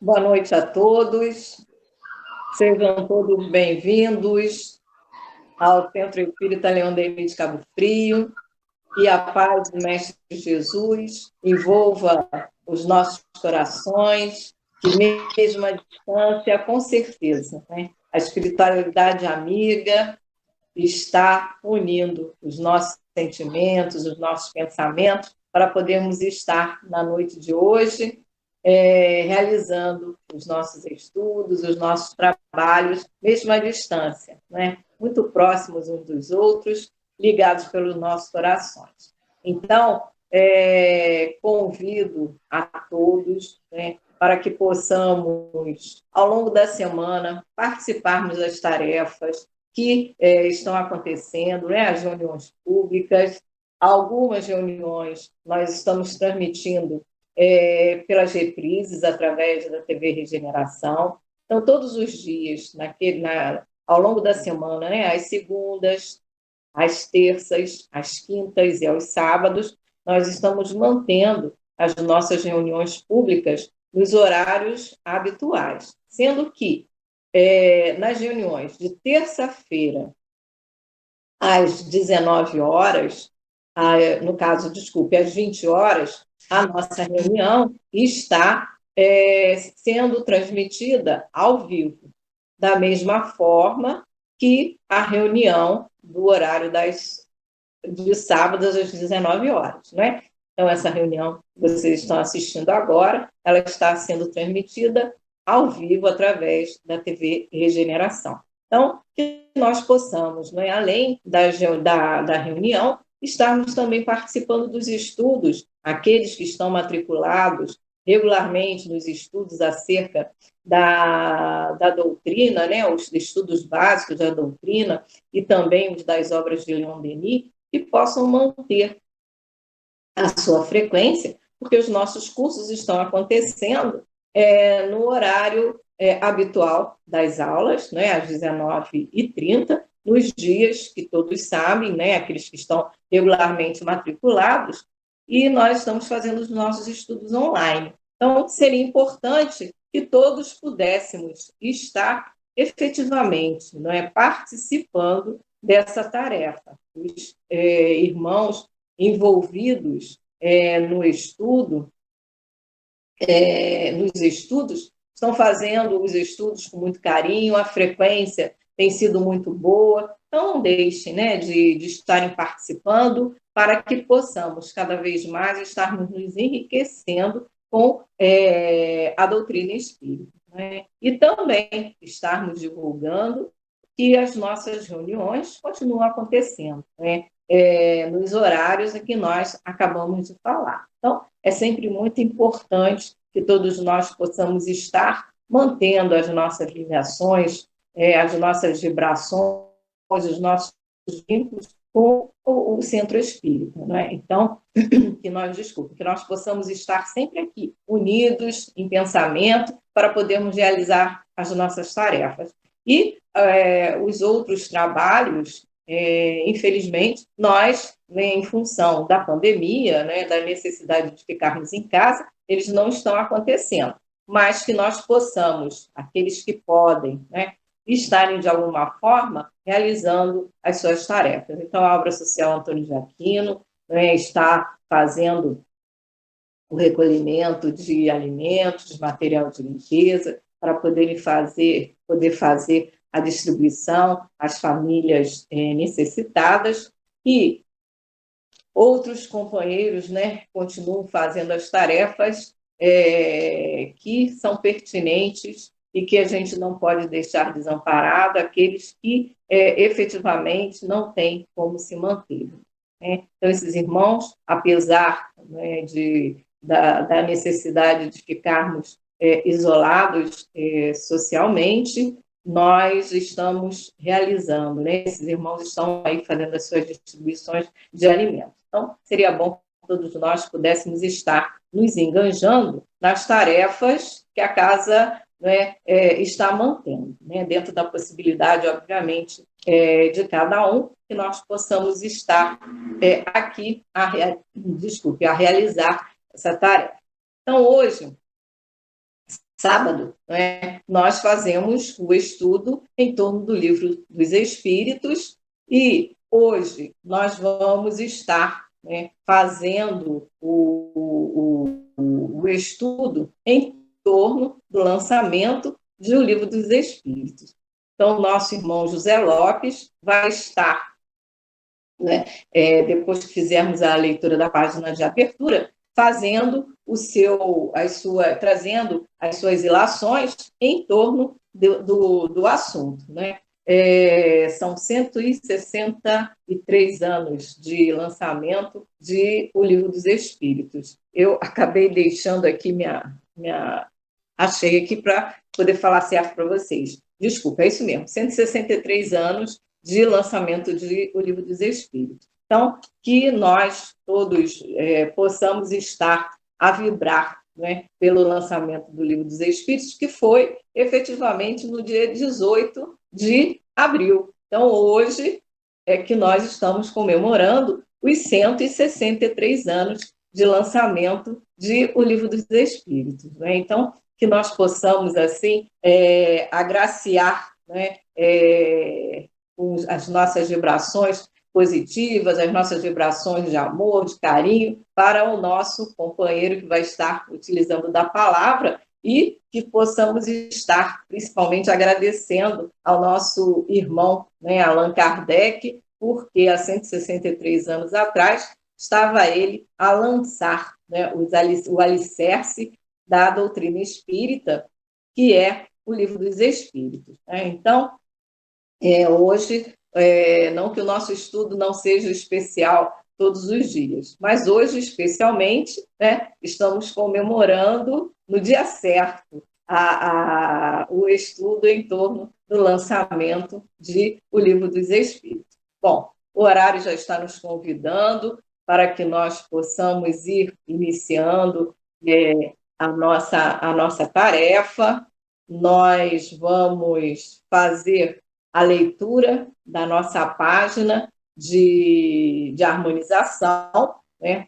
Boa noite a todos, sejam todos bem-vindos ao Centro Espírita Leão Denis de Cabo Frio, e a paz do Mestre Jesus envolva os nossos corações, que mesmo à distância, com certeza, né? A espiritualidade amiga está unindo os nossos sentimentos, os nossos pensamentos, para podermos estar na noite de hoje realizando os nossos estudos, os nossos trabalhos, mesmo à distância, né? Muito próximos uns dos outros, ligados pelos nossos corações. Então, convido a todos, né, para que possamos, ao longo da semana, participarmos das tarefas que estão acontecendo, né, as reuniões públicas. Algumas reuniões nós estamos transmitindo pelas reprises, através da TV Regeneração. Então, todos os dias, ao longo da semana, né, às segundas, às terças, às quintas e aos sábados, nós estamos mantendo as nossas reuniões públicas nos horários habituais, sendo que nas reuniões de terça-feira às 19 horas, no caso, desculpe, às 20 horas, a nossa reunião está sendo transmitida ao vivo, da mesma forma que a reunião do horário de sábados às 19 horas, né? Então, essa reunião que vocês estão assistindo agora, ela está sendo transmitida ao vivo através da TV Regeneração. Então, que nós possamos, né, além da reunião, estarmos também participando dos estudos, aqueles que estão matriculados regularmente nos estudos acerca da doutrina, né, os estudos básicos da doutrina e também os das obras de Leon Denis, que possam manter a sua frequência, porque os nossos cursos estão acontecendo no horário habitual das aulas, né, às 19h30, nos dias que todos sabem, né, aqueles que estão regularmente matriculados, e nós estamos fazendo os nossos estudos online. Então, seria importante que todos pudéssemos estar efetivamente, não é, participando dessa tarefa. Os irmãos envolvidos no estudo, nos estudos, estão fazendo os estudos com muito carinho, a frequência tem sido muito boa, então não deixem, né, de estarem participando para que possamos cada vez mais estarmos nos enriquecendo com a doutrina espírita, né? E também estarmos divulgando que as nossas reuniões continuam acontecendo, né? Nos horários em que nós acabamos de falar. Então, é sempre muito importante que todos nós possamos estar mantendo as nossas ligações, as nossas vibrações, os nossos vínculos com o centro espírita, né? Então, que nós possamos estar sempre aqui, unidos em pensamento, para podermos realizar as nossas tarefas. E os outros trabalhos, infelizmente, nós, né, em função da pandemia, né, da necessidade de ficarmos em casa, eles não estão acontecendo, mas que nós possamos, aqueles que podem, né, estarem de alguma forma realizando as suas tarefas. Então, a Obra Social Antônio de Aquino, né, está fazendo o recolhimento de alimentos, de material de limpeza, para poder fazer a distribuição às famílias necessitadas, e outros companheiros, né, continuam fazendo as tarefas que são pertinentes e que a gente não pode deixar desamparado, aqueles que efetivamente não têm como se manter, né? Então, esses irmãos, apesar, né, da necessidade de ficarmos isolados socialmente, nós estamos realizando, né? Esses irmãos estão aí fazendo as suas distribuições de alimentos. Então, seria bom que todos nós pudéssemos estar nos enganjando nas tarefas que a casa, né, está mantendo, né? Dentro da possibilidade, obviamente, de cada um, que nós possamos estar aqui a realizar essa tarefa. Então, hoje, sábado, né, nós fazemos o estudo em torno do Livro dos Espíritos e hoje nós vamos estar, né, fazendo o estudo em torno do lançamento de O Livro dos Espíritos. Então, nosso irmão José Lopes vai estar, né, depois que fizermos a leitura da página de abertura, fazendo trazendo as suas ilações em torno do assunto, né? São 163 anos de lançamento de O Livro dos Espíritos. Eu acabei deixando aqui achei aqui para poder falar certo para vocês. Desculpa, é isso mesmo, 163 anos de lançamento de O Livro dos Espíritos. Então, que nós todos possamos estar a vibrar, né, pelo lançamento do Livro dos Espíritos, que foi efetivamente no dia 18 de abril. Então, hoje é que nós estamos comemorando os 163 anos de lançamento de O Livro dos Espíritos, né? Então, que nós possamos, assim, agraciar, né, as nossas vibrações positivas, as nossas vibrações de amor, de carinho, para o nosso companheiro que vai estar utilizando da palavra e que possamos estar, principalmente, agradecendo ao nosso irmão, né, Allan Kardec, porque há 163 anos atrás estava ele a lançar, né, o alicerce da doutrina espírita, que é o Livro dos Espíritos, né? Então, hoje, não que o nosso estudo não seja especial todos os dias, mas hoje, especialmente, né, estamos comemorando no dia certo o estudo em torno do lançamento de O Livro dos Espíritos. Bom, o horário já está nos convidando para que nós possamos ir iniciando a nossa tarefa. Nós vamos fazer a leitura da nossa página de harmonização, né?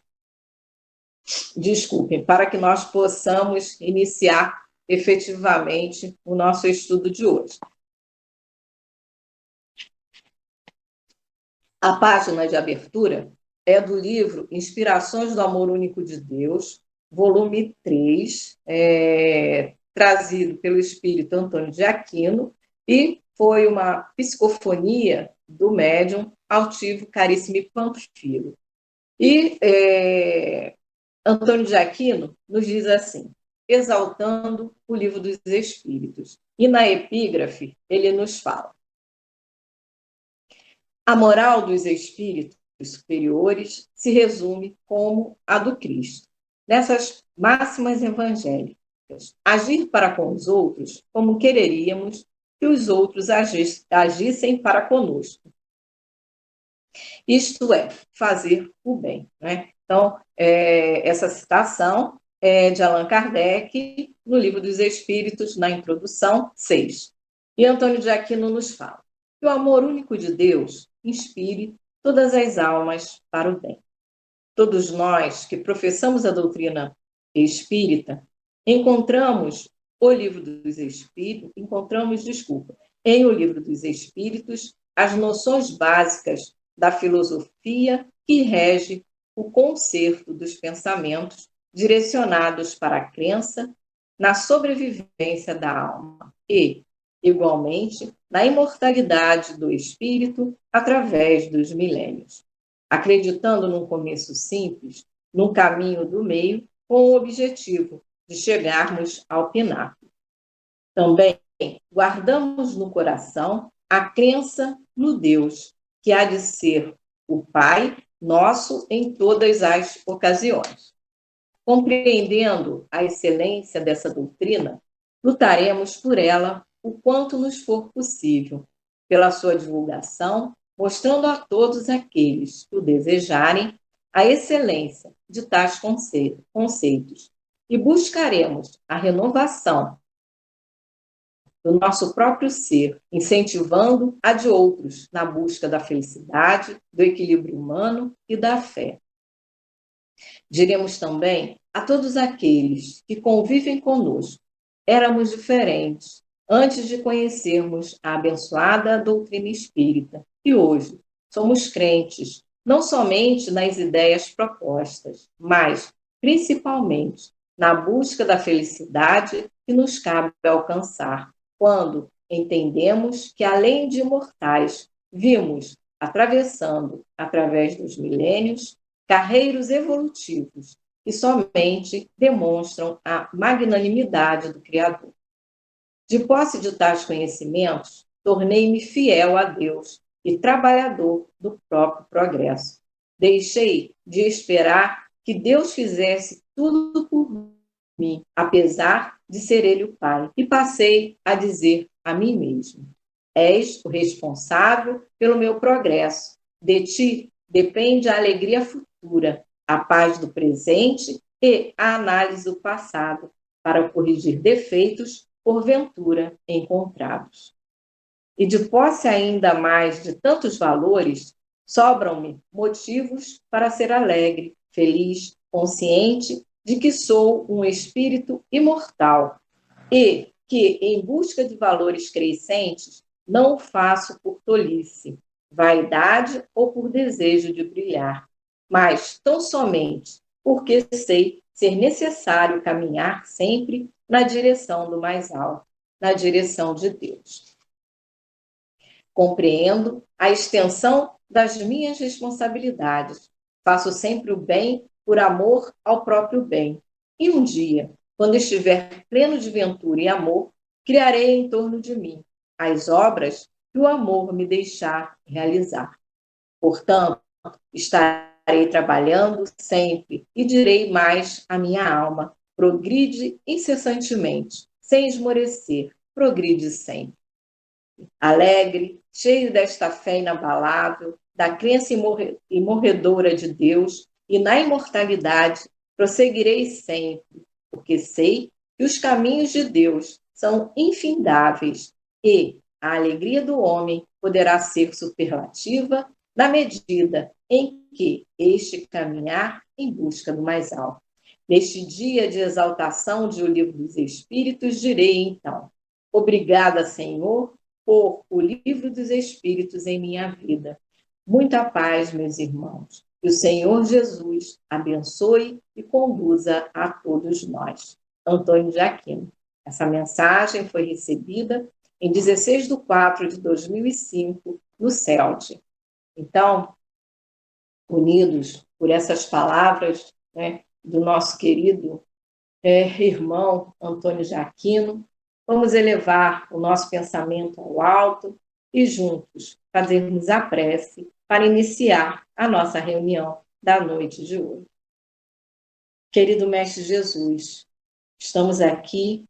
Desculpem, para que nós possamos iniciar efetivamente o nosso estudo de hoje. A página de abertura é do livro Inspirações do Amor Único de Deus, volume 3, trazido pelo espírito Antônio de Aquino, e foi uma psicofonia do médium altivo Caríssimo Panfilo. E Antônio de Aquino nos diz assim, exaltando o Livro dos Espíritos. E na epígrafe ele nos fala: a moral dos espíritos superiores se resume como a do Cristo. Nessas máximas evangélicas, agir para com os outros como quereríamos que os outros agissem para conosco. Isto é, fazer o bem, né? Então, essa citação é de Allan Kardec, no Livro dos Espíritos, na introdução 6. E Antônio de Aquino nos fala que o amor único de Deus inspire todas as almas para o bem. Todos nós que professamos a doutrina espírita, encontramos em O Livro dos Espíritos as noções básicas da filosofia que rege o concerto dos pensamentos direcionados para a crença na sobrevivência da alma e, igualmente, na imortalidade do espírito através dos milênios, acreditando num começo simples, num caminho do meio, com o objetivo de chegarmos ao pináculo. Também guardamos no coração a crença no Deus, que há de ser o Pai nosso em todas as ocasiões. Compreendendo a excelência dessa doutrina, lutaremos por ela o quanto nos for possível, pela sua divulgação, mostrando a todos aqueles que o desejarem a excelência de tais conceitos, e buscaremos a renovação do nosso próprio ser, incentivando a de outros na busca da felicidade, do equilíbrio humano e da fé. Diremos também a todos aqueles que convivem conosco: éramos diferentes antes de conhecermos a abençoada doutrina espírita. E hoje somos crentes, não somente nas ideias propostas, mas principalmente na busca da felicidade que nos cabe alcançar, quando entendemos que, além de imortais, vimos atravessando, através dos milênios, carreiros evolutivos que somente demonstram a magnanimidade do Criador. De posse de tais conhecimentos, tornei-me fiel a Deus e trabalhador do próprio progresso. Deixei de esperar que Deus fizesse tudo por mim, apesar de ser Ele o Pai, e passei a dizer a mim mesmo: és o responsável pelo meu progresso. De ti depende a alegria futura, a paz do presente e a análise do passado, para corrigir defeitos porventura encontrados. E de posse ainda mais de tantos valores, sobram-me motivos para ser alegre, feliz, consciente de que sou um espírito imortal e que, em busca de valores crescentes, não o faço por tolice, vaidade ou por desejo de brilhar, mas tão somente porque sei ser necessário caminhar sempre na direção do mais alto, na direção de Deus. Compreendo a extensão das minhas responsabilidades. Faço sempre o bem por amor ao próprio bem. E um dia, quando estiver pleno de ventura e amor, criarei em torno de mim as obras que o amor me deixar realizar. Portanto, estarei trabalhando sempre e direi mais à minha alma: progride incessantemente, sem esmorecer, progride sempre. Alegre, cheio desta fé inabalável, da crença imorredora de Deus e na imortalidade, prosseguirei sempre, porque sei que os caminhos de Deus são infindáveis e a alegria do homem poderá ser superlativa na medida em que este caminhar em busca do mais alto. Neste dia de exaltação de O Livro dos Espíritos, direi então: obrigada, Senhor, por O Livro dos Espíritos em minha vida. Muita paz, meus irmãos. Que o Senhor Jesus abençoe e conduza a todos nós. Antônio de Aquino. Essa mensagem foi recebida em 16 de 4 de 2005, no CELT. Então, unidos por essas palavras, né, do nosso querido irmão Antônio de Aquino, vamos elevar o nosso pensamento ao alto e juntos fazermos a prece para iniciar a nossa reunião da noite de hoje. Querido Mestre Jesus, estamos aqui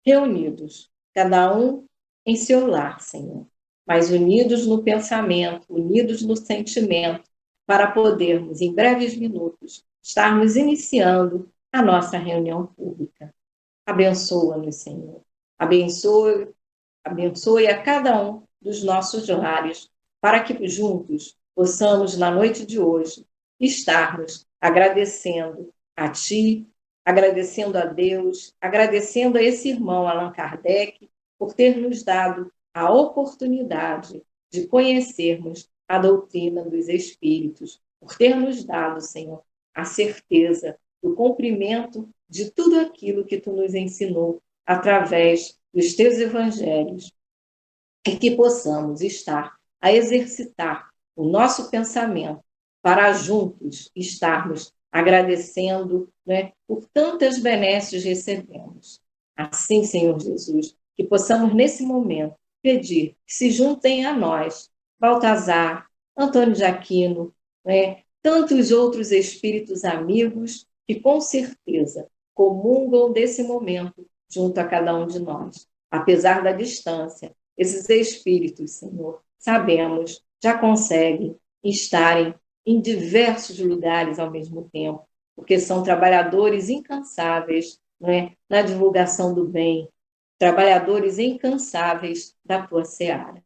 reunidos, cada um em seu lar, Senhor, mas unidos no pensamento, unidos no sentimento, para podermos, em breves minutos, estarmos iniciando a nossa reunião pública. Abençoa-nos, Senhor. Abençoe a cada um dos nossos lares, para que juntos possamos, na noite de hoje, estarmos agradecendo a Ti, agradecendo a Deus, agradecendo a esse irmão Allan Kardec por ter nos dado a oportunidade de conhecermos a doutrina dos Espíritos, por ter nos dado, Senhor, a certeza do cumprimento de tudo aquilo que Tu nos ensinou através dos Teus Evangelhos, e que possamos estar a exercitar o nosso pensamento para juntos estarmos agradecendo, né, por tantas benesses recebemos. Assim, Senhor Jesus, que possamos nesse momento pedir que se juntem a nós Baltazar, Antônio de Aquino, né, tantos outros espíritos amigos que com certeza comungam desse momento junto a cada um de nós. Apesar da distância, esses espíritos, Senhor, sabemos, já conseguem estarem em diversos lugares ao mesmo tempo, porque são trabalhadores incansáveis, não é, na divulgação do bem, trabalhadores incansáveis da Tua seara.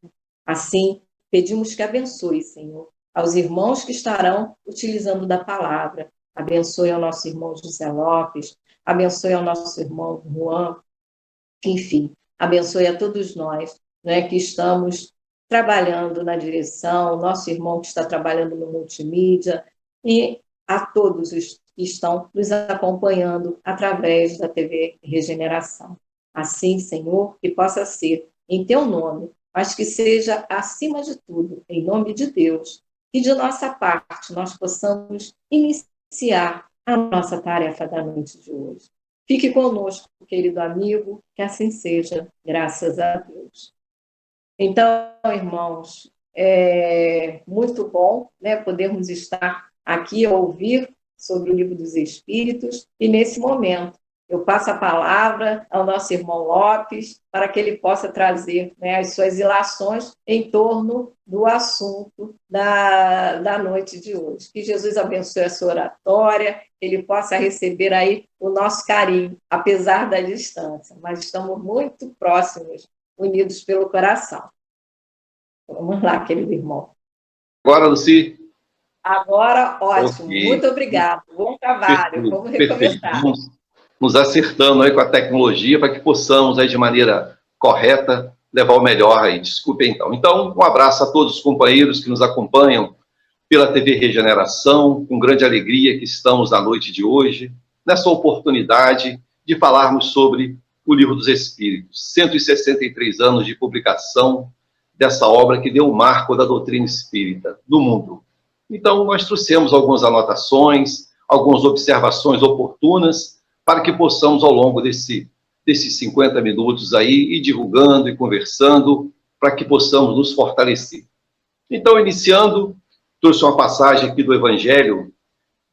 Assim, pedimos que abençoe, Senhor, aos irmãos que estarão utilizando da palavra. Abençoe ao nosso irmão José Lopes, abençoe ao nosso irmão Juan, Enfim, abençoe a todos nós, né, que estamos trabalhando na direção, nosso irmão que está trabalhando no multimídia, e a todos os que estão nos acompanhando através da TV Regeneração. Assim, Senhor, que possa ser em teu nome, mas que seja, acima de tudo, em nome de Deus, e de nossa parte nós possamos iniciar a nossa tarefa da noite de hoje. Fique conosco, querido amigo, que assim seja, graças a Deus. Então, irmãos, é muito bom, né, podermos estar aqui a ouvir sobre o Livro dos Espíritos, e nesse momento eu passo a palavra ao nosso irmão Lopes, para que ele possa trazer, né, as suas ilações em torno do assunto da noite de hoje. Que Jesus abençoe a sua oratória, que ele possa receber aí o nosso carinho, apesar da distância, mas estamos muito próximos, unidos pelo coração. Vamos lá, querido irmão. Agora, Luci? Agora, ótimo. Okay. Muito obrigado. Bom trabalho. Perfeito. Vamos recomeçar. Vamos nos acertando aí com a tecnologia para que possamos aí de maneira correta levar o melhor aí. Desculpe então. Então, um abraço a todos os companheiros que nos acompanham pela TV Regeneração, com grande alegria que estamos na noite de hoje, nessa oportunidade de falarmos sobre o Livro dos Espíritos, 163 anos de publicação dessa obra que deu o marco da doutrina espírita do mundo. Então, nós trouxemos algumas anotações, algumas observações oportunas, para que possamos, ao longo desses 50 minutos aí, ir divulgando e conversando, para que possamos nos fortalecer. Então, iniciando, trouxe uma passagem aqui do Evangelho,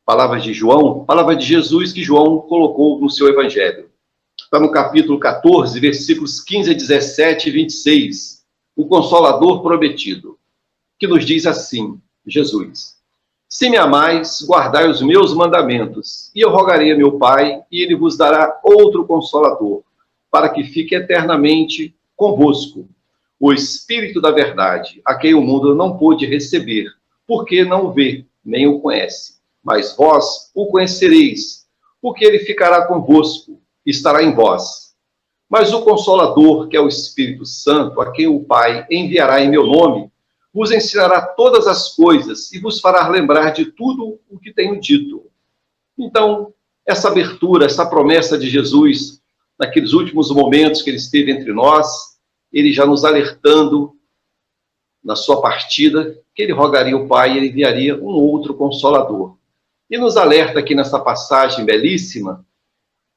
palavras de João, palavra de Jesus que João colocou no seu Evangelho. Está no capítulo 14, versículos 15 a 17 e 26, o Consolador Prometido, que nos diz assim, Jesus: se me amais, guardai os meus mandamentos, e eu rogarei a meu Pai, e ele vos dará outro Consolador, para que fique eternamente convosco, o Espírito da Verdade, a quem o mundo não pôde receber, porque não o vê, nem o conhece. Mas vós o conhecereis, porque ele ficará convosco, estará em vós. Mas o Consolador, que é o Espírito Santo, a quem o Pai enviará em meu nome, vos ensinará todas as coisas e vos fará lembrar de tudo o que tenho dito. Então, essa abertura, essa promessa de Jesus, naqueles últimos momentos que ele esteve entre nós, ele já nos alertando, na sua partida, que ele rogaria ao Pai e ele enviaria um outro Consolador. E nos alerta aqui nessa passagem belíssima,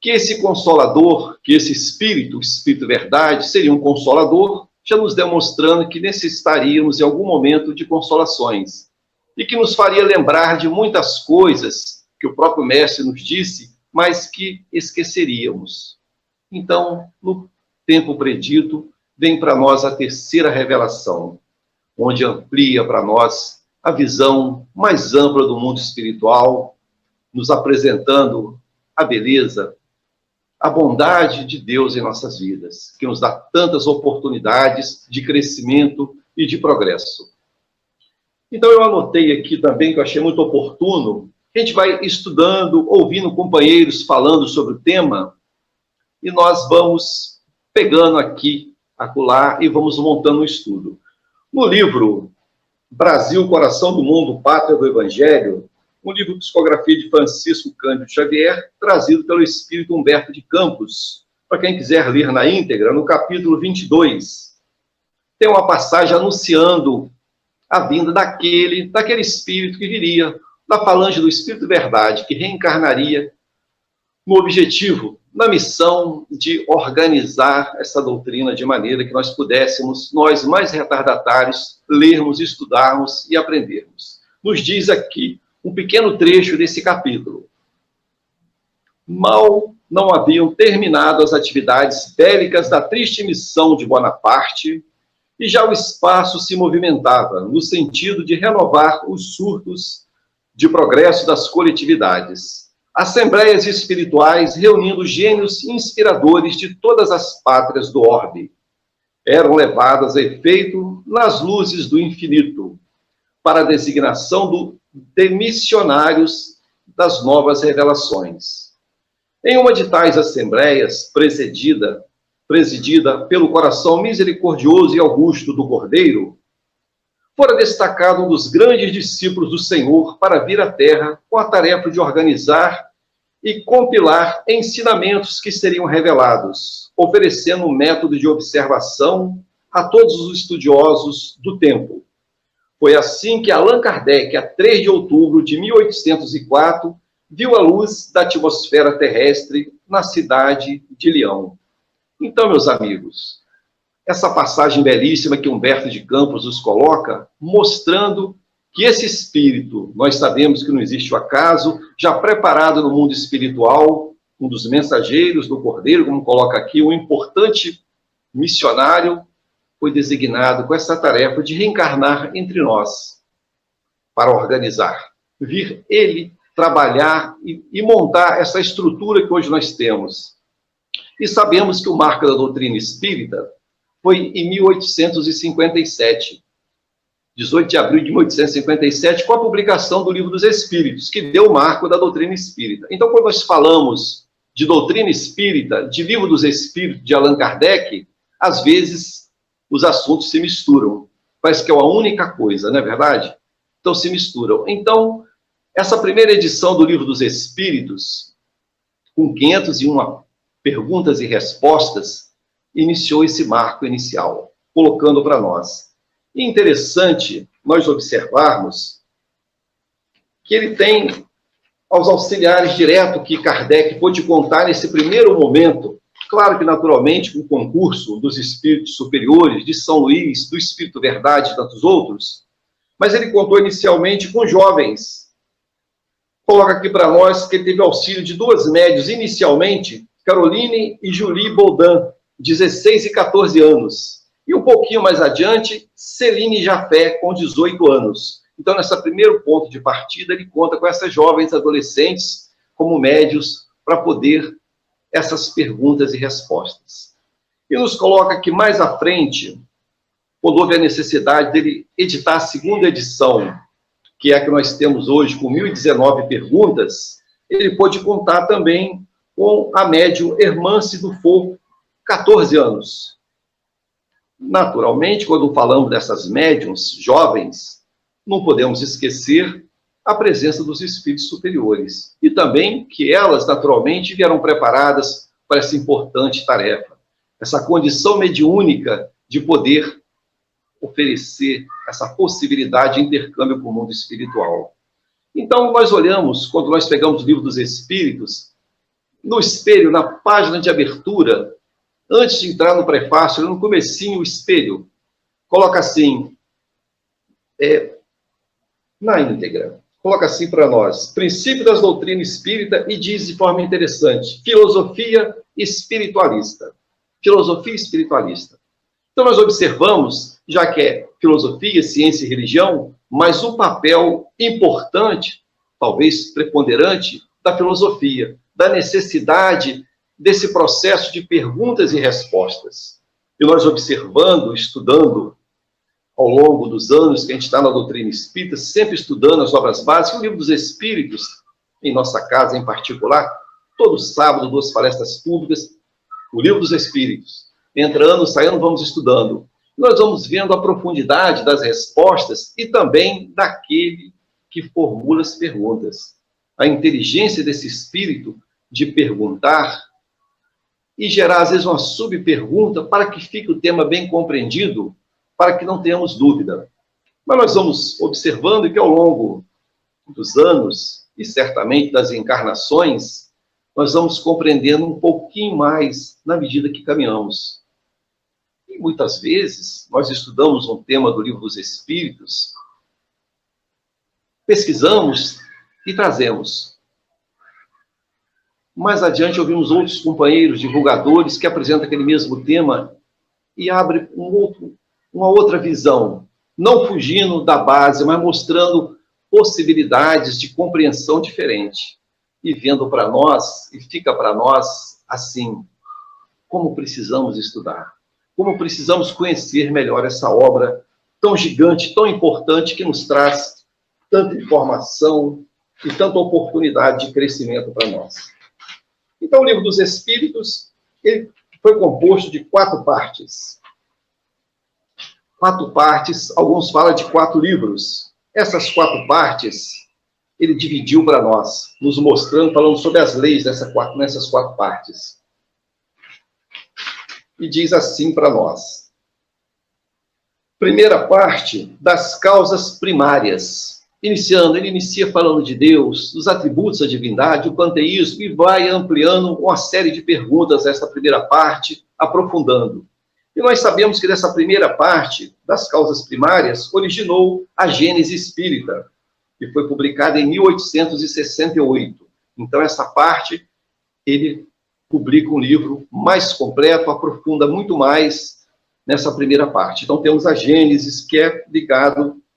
que esse Consolador, que esse Espírito, o Espírito Verdade, seria um Consolador, já nos demonstrando que necessitaríamos em algum momento de consolações, e que nos faria lembrar de muitas coisas que o próprio Mestre nos disse, mas que esqueceríamos. Então, no tempo predito, vem para nós a terceira revelação, onde amplia para nós a visão mais ampla do mundo espiritual, nos apresentando a beleza, a bondade de Deus em nossas vidas, que nos dá tantas oportunidades de crescimento e de progresso. Então eu anotei aqui também, que eu achei muito oportuno, que a gente vai estudando, ouvindo companheiros falando sobre o tema, e nós vamos pegando aqui, acolá, e vamos montando um estudo. No livro Brasil, Coração do Mundo, Pátria do Evangelho, um livro de psicografia de Francisco Cândido Xavier, trazido pelo espírito Humberto de Campos, para quem quiser ler na íntegra, no capítulo 22, tem uma passagem anunciando a vinda daquele espírito que viria, da falange do Espírito Verdade, que reencarnaria no objetivo, na missão de organizar essa doutrina de maneira que nós pudéssemos, nós mais retardatários, lermos, estudarmos e aprendermos. Nos diz aqui um pequeno trecho desse capítulo. Mal não haviam terminado as atividades bélicas da triste missão de Bonaparte, e já o espaço se movimentava no sentido de renovar os surtos de progresso das coletividades. Assembleias espirituais reunindo gênios inspiradores de todas as pátrias do orbe eram levadas a efeito nas luzes do infinito, para a designação de missionários das novas revelações. Em uma de tais assembleias, presidida presidida pelo coração misericordioso e augusto do Cordeiro, fora destacado um dos grandes discípulos do Senhor para vir à Terra com a tarefa de organizar e compilar ensinamentos que seriam revelados, oferecendo um método de observação a todos os estudiosos do tempo. Foi assim que Allan Kardec, a 3 de outubro de 1804, viu a luz da atmosfera terrestre na cidade de Leão. Então, meus amigos, essa passagem belíssima que Humberto de Campos nos coloca, mostrando que esse espírito, nós sabemos que não existe o acaso, já preparado no mundo espiritual, um dos mensageiros do Cordeiro, como coloca aqui, um importante missionário, foi designado com essa tarefa de reencarnar entre nós, para organizar, vir ele trabalhar e montar essa estrutura que hoje nós temos. E sabemos que o marco da doutrina espírita foi em 1857, 18 de abril de 1857, com a publicação do Livro dos Espíritos, que deu o marco da doutrina espírita. Então, quando nós falamos de doutrina espírita, de Livro dos Espíritos, de Allan Kardec, às vezes os assuntos se misturam. Parece que é uma única coisa, não é verdade? Então, se misturam. Então, essa primeira edição do Livro dos Espíritos, com 501 perguntas e respostas, iniciou esse marco inicial, colocando para nós. E interessante nós observarmos que ele tem aos auxiliares direto que Kardec pôde contar nesse primeiro momento, claro que naturalmente com o concurso dos espíritos superiores, de São Luís, do Espírito Verdade e tantos outros, mas ele contou inicialmente com jovens. Coloca aqui para nós que ele teve auxílio de 2 médios inicialmente, Caroline e Julie Baudin, 16 e 14 anos. E um pouquinho mais adiante, Celine Jafé, com 18 anos. Então, nesse primeiro ponto de partida, ele conta com essas jovens adolescentes como médios para poder essas perguntas e respostas. E nos coloca que mais à frente, quando houve a necessidade dele editar a segunda edição, que é a que nós temos hoje, com 1019 perguntas, ele pôde contar também com a médium Hermance Dufour, 14 anos. Naturalmente, quando falamos dessas médiums jovens, não podemos esquecer a presença dos espíritos superiores. E também que elas, naturalmente, vieram preparadas para essa importante tarefa. Essa condição mediúnica de poder oferecer essa possibilidade de intercâmbio com o mundo espiritual. Então, nós olhamos, quando nós pegamos o Livro dos Espíritos, no espelho, na página de abertura, antes de entrar no prefácio, no comecinho, o espelho, coloca assim, na íntegra, coloca assim para nós, princípio das doutrinas espírita, e diz de forma interessante, filosofia espiritualista. Filosofia espiritualista. Então nós observamos, já que é filosofia, ciência e religião, mas um papel importante, talvez preponderante, da filosofia, da necessidade desse processo de perguntas e respostas. E nós observando, estudando, ao longo dos anos que a gente está na doutrina espírita, sempre estudando as obras básicas, o Livro dos Espíritos, em nossa casa em particular, todo sábado, 2 palestras públicas, o Livro dos Espíritos. Entrando, saindo, vamos estudando. Nós vamos vendo a profundidade das respostas e também daquele que formula as perguntas. A inteligência desse espírito de perguntar e gerar, às vezes, uma subpergunta para que fique o tema bem compreendido, para que não tenhamos dúvida. Mas nós vamos observando que ao longo dos anos, e certamente das encarnações, nós vamos compreendendo um pouquinho mais na medida que caminhamos. E muitas vezes, nós estudamos um tema do Livro dos Espíritos, pesquisamos e trazemos. Mais adiante, ouvimos outros companheiros, divulgadores, que apresentam aquele mesmo tema e abrem uma outra visão, não fugindo da base, mas mostrando possibilidades de compreensão diferente. E vendo para nós, e fica para nós assim, como precisamos estudar, como precisamos conhecer melhor essa obra tão gigante, tão importante, que nos traz tanta informação e tanta oportunidade de crescimento para nós. Então, o Livro dos Espíritos, ele foi composto de 4 partes. 4 partes, alguns falam de 4 livros. Essas 4 partes, ele dividiu para nós, nos mostrando, falando sobre as leis nessas 4 partes. E diz assim para nós. Primeira parte, das causas primárias. Ele inicia falando de Deus, dos atributos da divindade, o panteísmo, e vai ampliando uma série de perguntas nessa primeira parte, aprofundando. E nós sabemos que dessa primeira parte, das causas primárias, originou a Gênese Espírita, que foi publicada em 1868. Então, essa parte, ele publica um livro mais completo, aprofunda muito mais nessa primeira parte. Então, temos a Gênesis, que é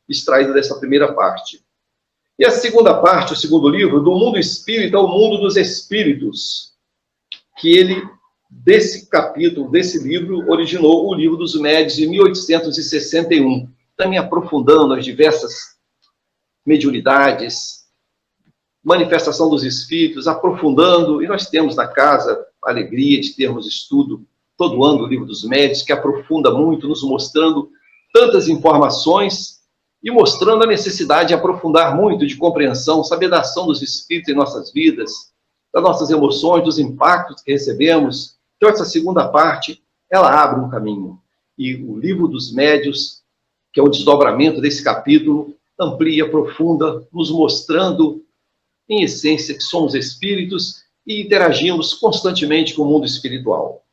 extraído dessa primeira parte. E a segunda parte, o segundo livro, do mundo espírita ao mundo dos espíritos, que ele, desse capítulo, desse livro, originou o Livro dos Médiuns, de 1861, também aprofundando as diversas mediunidades, manifestação dos espíritos, aprofundando, e nós temos na casa a alegria de termos estudo todo ano do Livro dos Médiuns, que aprofunda muito, nos mostrando tantas informações e mostrando a necessidade de aprofundar muito, de compreensão, saber da ação dos espíritos em nossas vidas, das nossas emoções, dos impactos que recebemos. Então, essa segunda parte, ela abre um caminho. E o Livro dos Médiuns, que é o desdobramento desse capítulo, amplia, aprofunda, nos mostrando, em essência, que somos espíritos e interagimos constantemente com o mundo espiritual.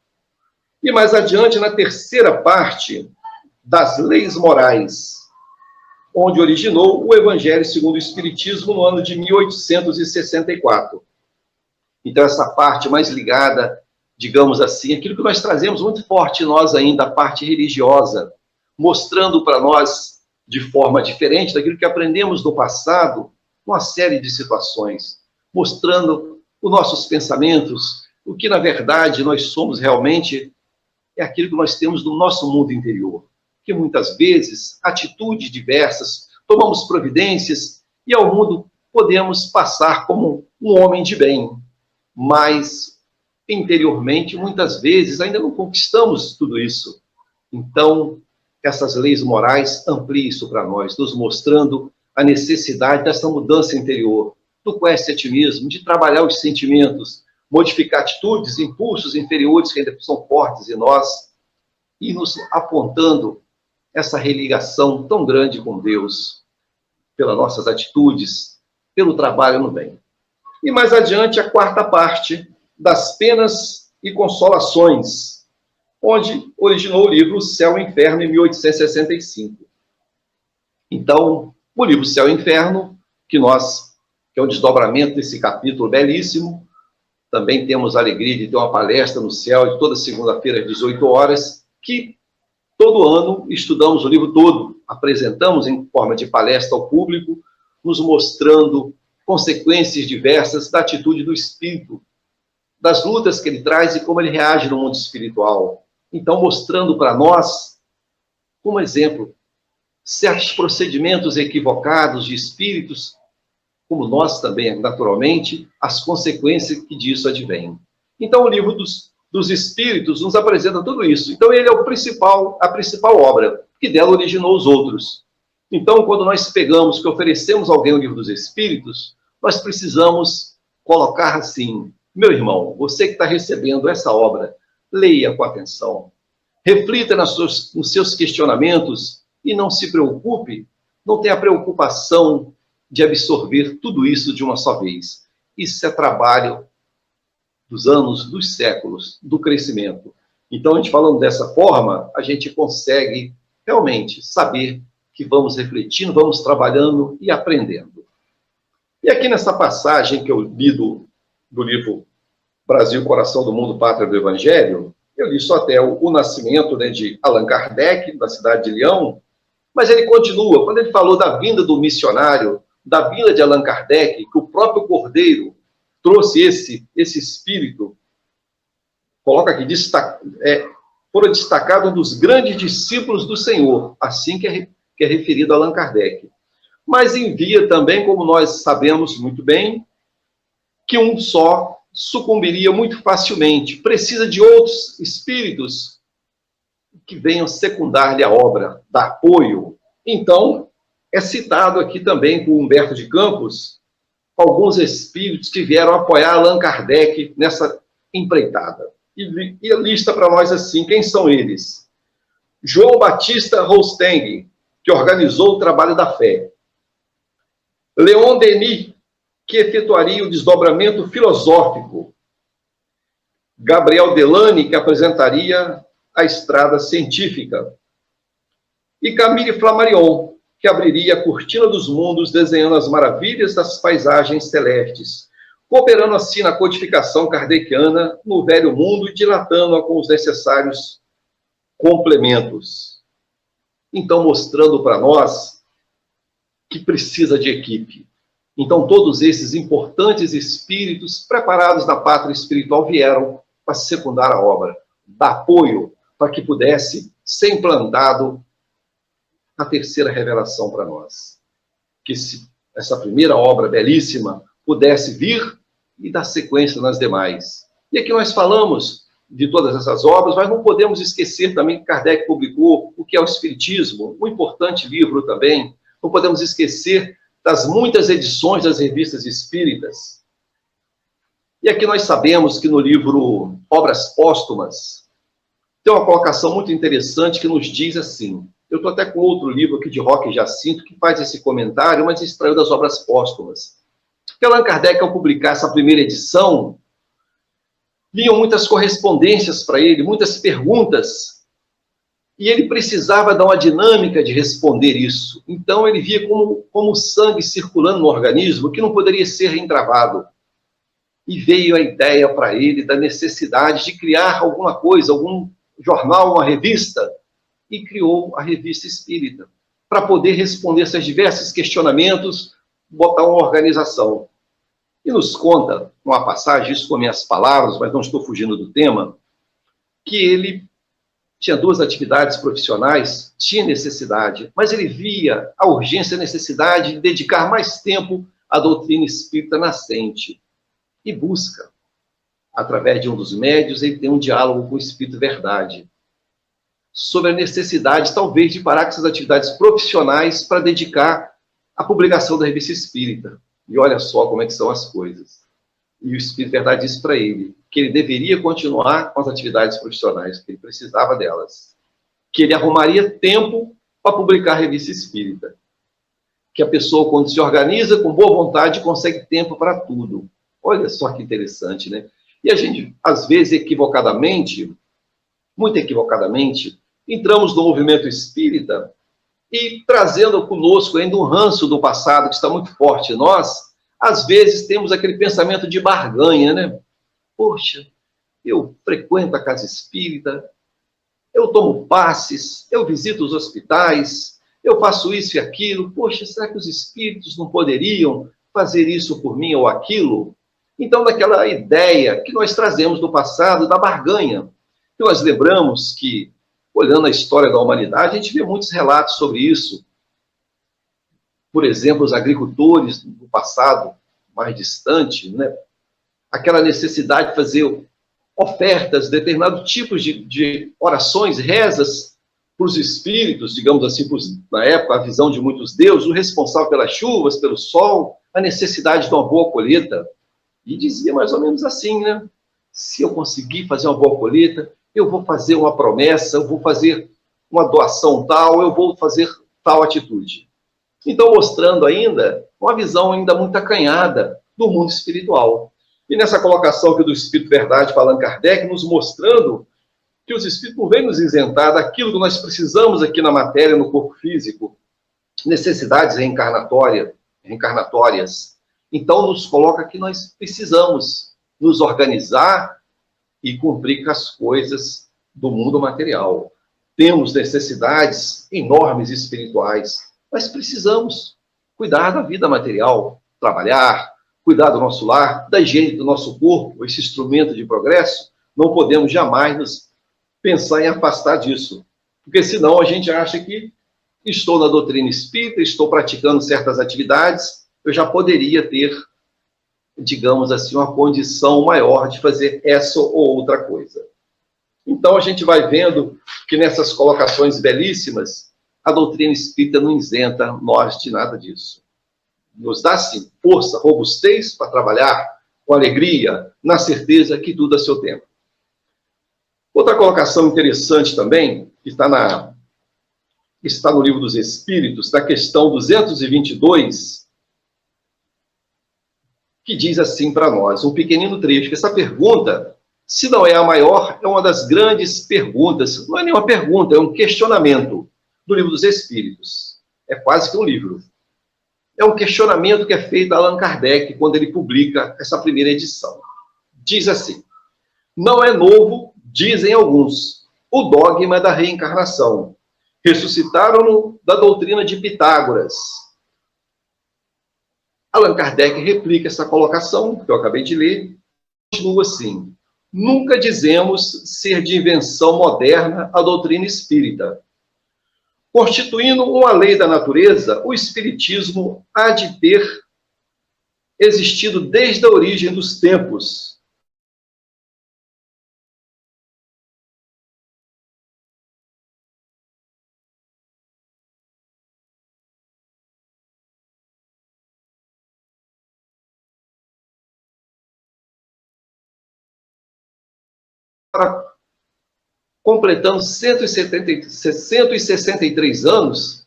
E mais adiante, na terceira parte, das leis morais, onde originou o Evangelho segundo o Espiritismo no ano de 1864. Então, essa parte mais ligada, digamos assim, aquilo que nós trazemos muito forte em nós ainda, a parte religiosa, mostrando para nós, de forma diferente daquilo que aprendemos no passado, uma série de situações, mostrando os nossos pensamentos, o que, na verdade, nós somos realmente, é aquilo que nós temos no nosso mundo interior, que muitas vezes, atitudes diversas, tomamos providências e ao mundo podemos passar como um homem de bem, mas interiormente, muitas vezes, ainda não conquistamos tudo isso. Então, essas leis morais ampliam isso para nós, nos mostrando a necessidade dessa mudança interior, do conhece a ti mesmo, de trabalhar os sentimentos, modificar atitudes, impulsos inferiores que ainda são fortes em nós, e nos apontando essa religação tão grande com Deus, pelas nossas atitudes, pelo trabalho no bem. E mais adiante, a quarta parte, das penas e consolações, onde originou o livro Céu e Inferno, em 1865. Então, o livro Céu e Inferno, que é o desdobramento desse capítulo belíssimo, também temos a alegria de ter uma palestra no céu, de toda segunda-feira às 18 horas, que todo ano estudamos o livro todo, apresentamos em forma de palestra ao público, nos mostrando consequências diversas da atitude do espírito, das lutas que ele traz e como ele reage no mundo espiritual. Então, mostrando para nós, como exemplo, certos procedimentos equivocados de espíritos, como nós também, naturalmente, as consequências que disso advêm. Então, o livro dos Espíritos nos apresenta tudo isso. Então, ele é a principal obra, que dela originou os outros. Então, quando nós pegamos, que oferecemos a alguém o livro dos Espíritos, nós precisamos colocar assim: meu irmão, você que está recebendo essa obra, leia com atenção, reflita nos seus questionamentos e não se preocupe, não tenha preocupação de absorver tudo isso de uma só vez. Isso é trabalho dos anos, dos séculos, do crescimento. Então, a gente falando dessa forma, a gente consegue realmente saber que vamos refletindo, vamos trabalhando e aprendendo. E aqui nessa passagem que eu li do livro Brasil, Coração do Mundo, Pátria do Evangelho, eu li só até o nascimento, né, de Allan Kardec, na cidade de Lyon, mas ele continua, quando ele falou da vinda do missionário, da vinda de Allan Kardec, que o próprio Cordeiro trouxe esse espírito, coloca aqui, foram destacados um dos grandes discípulos do Senhor, assim que é referido a Allan Kardec. Mas envia também, como nós sabemos muito bem, que um só sucumbiria muito facilmente. Precisa de outros espíritos que venham secundar-lhe a obra, dar apoio. Então, é citado aqui também por Humberto de Campos alguns espíritos que vieram apoiar Allan Kardec nessa empreitada. E lista para nós assim, quem são eles? João Batista Rostand, que organizou o trabalho da fé. Leon Denis, que efetuaria o desdobramento filosófico. Gabriel Delany, que apresentaria a estrada científica. E Camille Flammarion, que abriria a cortina dos mundos, desenhando as maravilhas das paisagens celestes, cooperando assim na codificação kardeciana no velho mundo e dilatando-a com os necessários complementos. Então, mostrando para nós que precisa de equipe. Então, todos esses importantes espíritos preparados da pátria espiritual vieram para secundar a obra, dar apoio para que pudesse ser implantado a terceira revelação para nós. Que essa primeira obra belíssima pudesse vir e dar sequência nas demais. E aqui nós falamos de todas essas obras, mas não podemos esquecer também que Kardec publicou o que é o Espiritismo, um importante livro também. Não podemos esquecer das muitas edições das revistas espíritas. E aqui nós sabemos que no livro Obras Póstumas tem uma colocação muito interessante que nos diz assim. Eu estou até com outro livro aqui de Roque Jacinto que faz esse comentário, mas extraiu das Obras Póstumas. Que Allan Kardec, ao publicar essa primeira edição, vinham muitas correspondências para ele, muitas perguntas, e ele precisava dar uma dinâmica de responder isso. Então ele via como sangue circulando no organismo que não poderia ser entravado. E veio a ideia para ele da necessidade de criar alguma coisa, algum jornal, uma revista, e criou a Revista Espírita, para poder responder esses diversos questionamentos, botar uma organização. E nos conta, uma passagem, isso com minhas palavras, mas não estou fugindo do tema, que ele tinha duas atividades profissionais, tinha necessidade, mas ele via a urgência e a necessidade de dedicar mais tempo à doutrina espírita nascente. E busca, através de um dos médios, ele tem um diálogo com o Espírito Verdade, sobre a necessidade, talvez, de parar com essas atividades profissionais para dedicar à publicação da Revista Espírita. E olha só como é que são as coisas. E o Espírito Verdade disse para ele que ele deveria continuar com as atividades profissionais, que ele precisava delas. Que ele arrumaria tempo para publicar a Revista Espírita. Que a pessoa, quando se organiza com boa vontade, consegue tempo para tudo. Olha só que interessante, né? E a gente, às vezes, equivocadamente, muito equivocadamente, entramos no movimento espírita e trazendo conosco ainda um ranço do passado que está muito forte em nós, às vezes temos aquele pensamento de barganha, né? Poxa, eu frequento a casa espírita, eu tomo passes, eu visito os hospitais, eu faço isso e aquilo. Poxa, será que os espíritos não poderiam fazer isso por mim ou aquilo? Então, daquela ideia que nós trazemos do passado, da barganha, que nós lembramos que, olhando a história da humanidade, a gente vê muitos relatos sobre isso. Por exemplo, os agricultores do passado mais distante, né? Aquela necessidade de fazer ofertas, determinados tipos de orações, rezas para os espíritos, digamos assim, na época, a visão de muitos deuses, o responsável pelas chuvas, pelo sol, a necessidade de uma boa colheita. E dizia mais ou menos assim, né? Se eu conseguir fazer uma boa colheita, eu vou fazer uma promessa, eu vou fazer uma doação tal, eu vou fazer tal atitude. Então, mostrando ainda uma visão ainda muito acanhada do mundo espiritual. E nessa colocação aqui do Espírito Verdade, falando Kardec, nos mostrando que os espíritos não vêm nos isentar daquilo que nós precisamos aqui na matéria, no corpo físico, necessidades reencarnatórias. Então, nos coloca que nós precisamos nos organizar e cumprir com as coisas do mundo material. Temos necessidades enormes espirituais, mas precisamos cuidar da vida material, trabalhar, cuidar do nosso lar, da higiene do nosso corpo, esse instrumento de progresso. Não podemos jamais nos pensar em afastar disso, porque senão a gente acha que estou na doutrina espírita, estou praticando certas atividades, eu já poderia ter digamos assim, uma condição maior de fazer essa ou outra coisa. Então, a gente vai vendo que nessas colocações belíssimas, a doutrina espírita não isenta nós de nada disso. Nos dá, sim, força, robustez para trabalhar com alegria, na certeza que tudo a seu tempo. Outra colocação interessante também, que está no Livro dos Espíritos, na questão 222, que diz assim para nós, um pequenino trecho, que essa pergunta, se não é a maior, é uma das grandes perguntas, não é nenhuma pergunta, é um questionamento do Livro dos Espíritos. É quase que um livro. É um questionamento que é feito a Allan Kardec quando ele publica essa primeira edição. Diz assim, não é novo, dizem alguns, o dogma da reencarnação. Ressuscitaram-no da doutrina de Pitágoras. Allan Kardec replica essa colocação, que eu acabei de ler, continua assim, nunca dizemos ser de invenção moderna a doutrina espírita. Constituindo uma lei da natureza, o espiritismo há de ter existido desde a origem dos tempos. Completando 163 anos,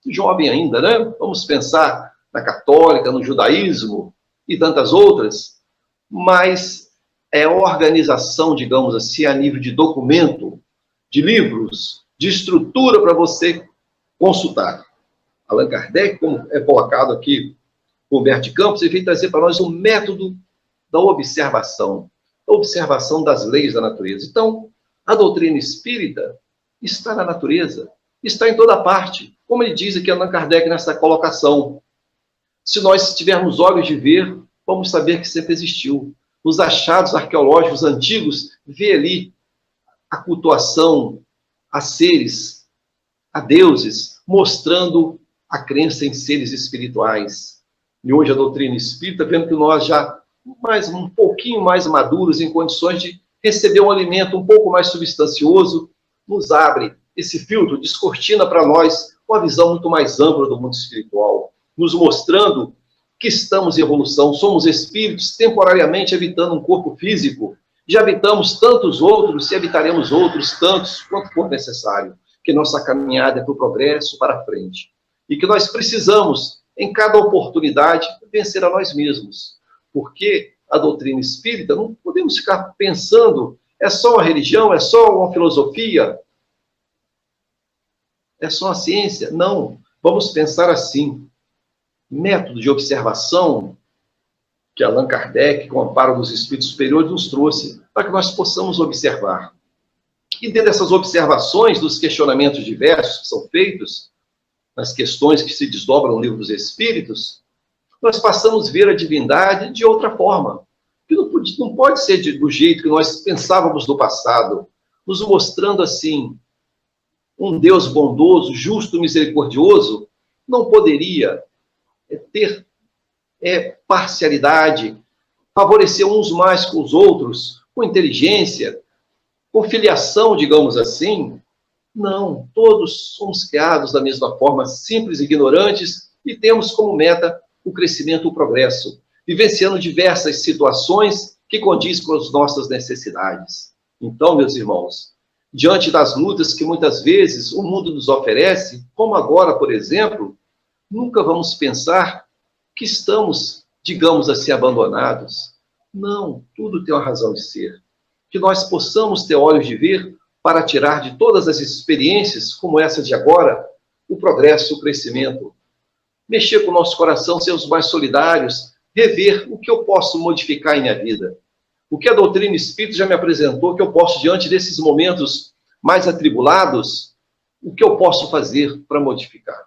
jovem ainda, né? Vamos pensar na católica, no judaísmo e tantas outras, mas é organização, digamos assim, a nível de documento, de livros, de estrutura para você consultar. Allan Kardec, como é colocado aqui por Humberto de Campos, ele vem trazer para nós um método da observação das leis da natureza. Então, a doutrina espírita está na natureza, está em toda parte. Como ele diz aqui Allan Kardec nessa colocação. Se nós tivermos olhos de ver, vamos saber que sempre existiu. Os achados arqueológicos antigos, vê ali a cultuação a seres, a deuses, mostrando a crença em seres espirituais. E hoje a doutrina espírita, vendo que nós já um pouquinho mais maduros, em condições de receber um alimento um pouco mais substancioso, nos abre esse filtro, descortina para nós uma visão muito mais ampla do mundo espiritual, nos mostrando que estamos em evolução, somos espíritos temporariamente habitando um corpo físico, já habitamos tantos outros e habitaremos outros tantos quanto for necessário, que nossa caminhada é para o progresso, para a frente, e que nós precisamos, em cada oportunidade, vencer a nós mesmos, porque a doutrina espírita, não podemos ficar pensando, é só uma religião, é só uma filosofia, é só a ciência. Não, vamos pensar assim. Método de observação que Allan Kardec, com o amparo dos espíritos superiores, nos trouxe para que nós possamos observar. E dentro dessas observações, dos questionamentos diversos que são feitos, nas questões que se desdobram no Livro dos Espíritos, nós passamos a ver a divindade de outra forma, que não pode ser do jeito que nós pensávamos no passado, nos mostrando assim, um Deus bondoso, justo, misericordioso, não poderia ter parcialidade, favorecer uns mais com os outros, com inteligência, com filiação, digamos assim. Não, todos somos criados da mesma forma, simples e ignorantes, e temos como meta o crescimento e o progresso, vivenciando diversas situações que condizem com as nossas necessidades. Então, meus irmãos, diante das lutas que muitas vezes o mundo nos oferece, como agora, por exemplo, nunca vamos pensar que estamos, digamos assim, abandonados. Não, tudo tem uma razão de ser. Que nós possamos ter olhos de ver para tirar de todas as experiências, como essa de agora, o progresso, o crescimento. Mexer com o nosso coração, sermos mais solidários, rever o que eu posso modificar em minha vida. O que a doutrina espírita já me apresentou, que eu posso, diante desses momentos mais atribulados, o que eu posso fazer para modificar?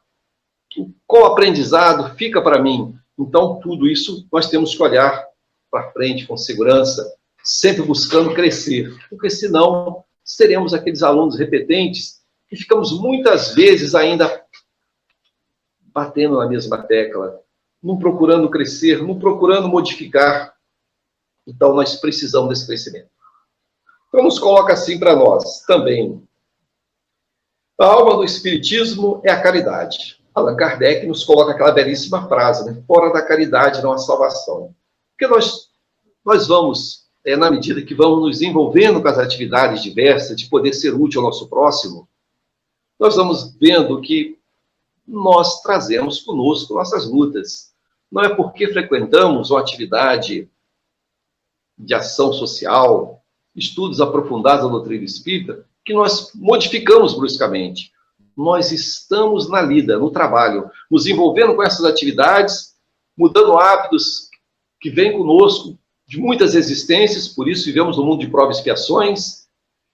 Qual aprendizado fica para mim? Então, tudo isso nós temos que olhar para frente com segurança, sempre buscando crescer, porque senão seremos aqueles alunos repetentes que ficamos muitas vezes ainda batendo na mesma tecla. não procurando crescer, não procurando modificar. Então, nós precisamos desse crescimento. Então, nos coloca assim para nós também. A alma do Espiritismo é a caridade. Allan Kardec nos coloca aquela belíssima frase, né? Fora da caridade não há salvação. Porque nós vamos, na medida que vamos nos envolvendo com as atividades diversas, de poder ser útil ao nosso próximo, nós vamos vendo que nós trazemos conosco nossas lutas. Não é porque frequentamos uma atividade de ação social, estudos aprofundados da doutrina espírita, que nós modificamos bruscamente. Nós estamos na lida, no trabalho, nos envolvendo com essas atividades, mudando hábitos que vêm conosco de muitas existências, por isso vivemos no mundo de provas e expiações.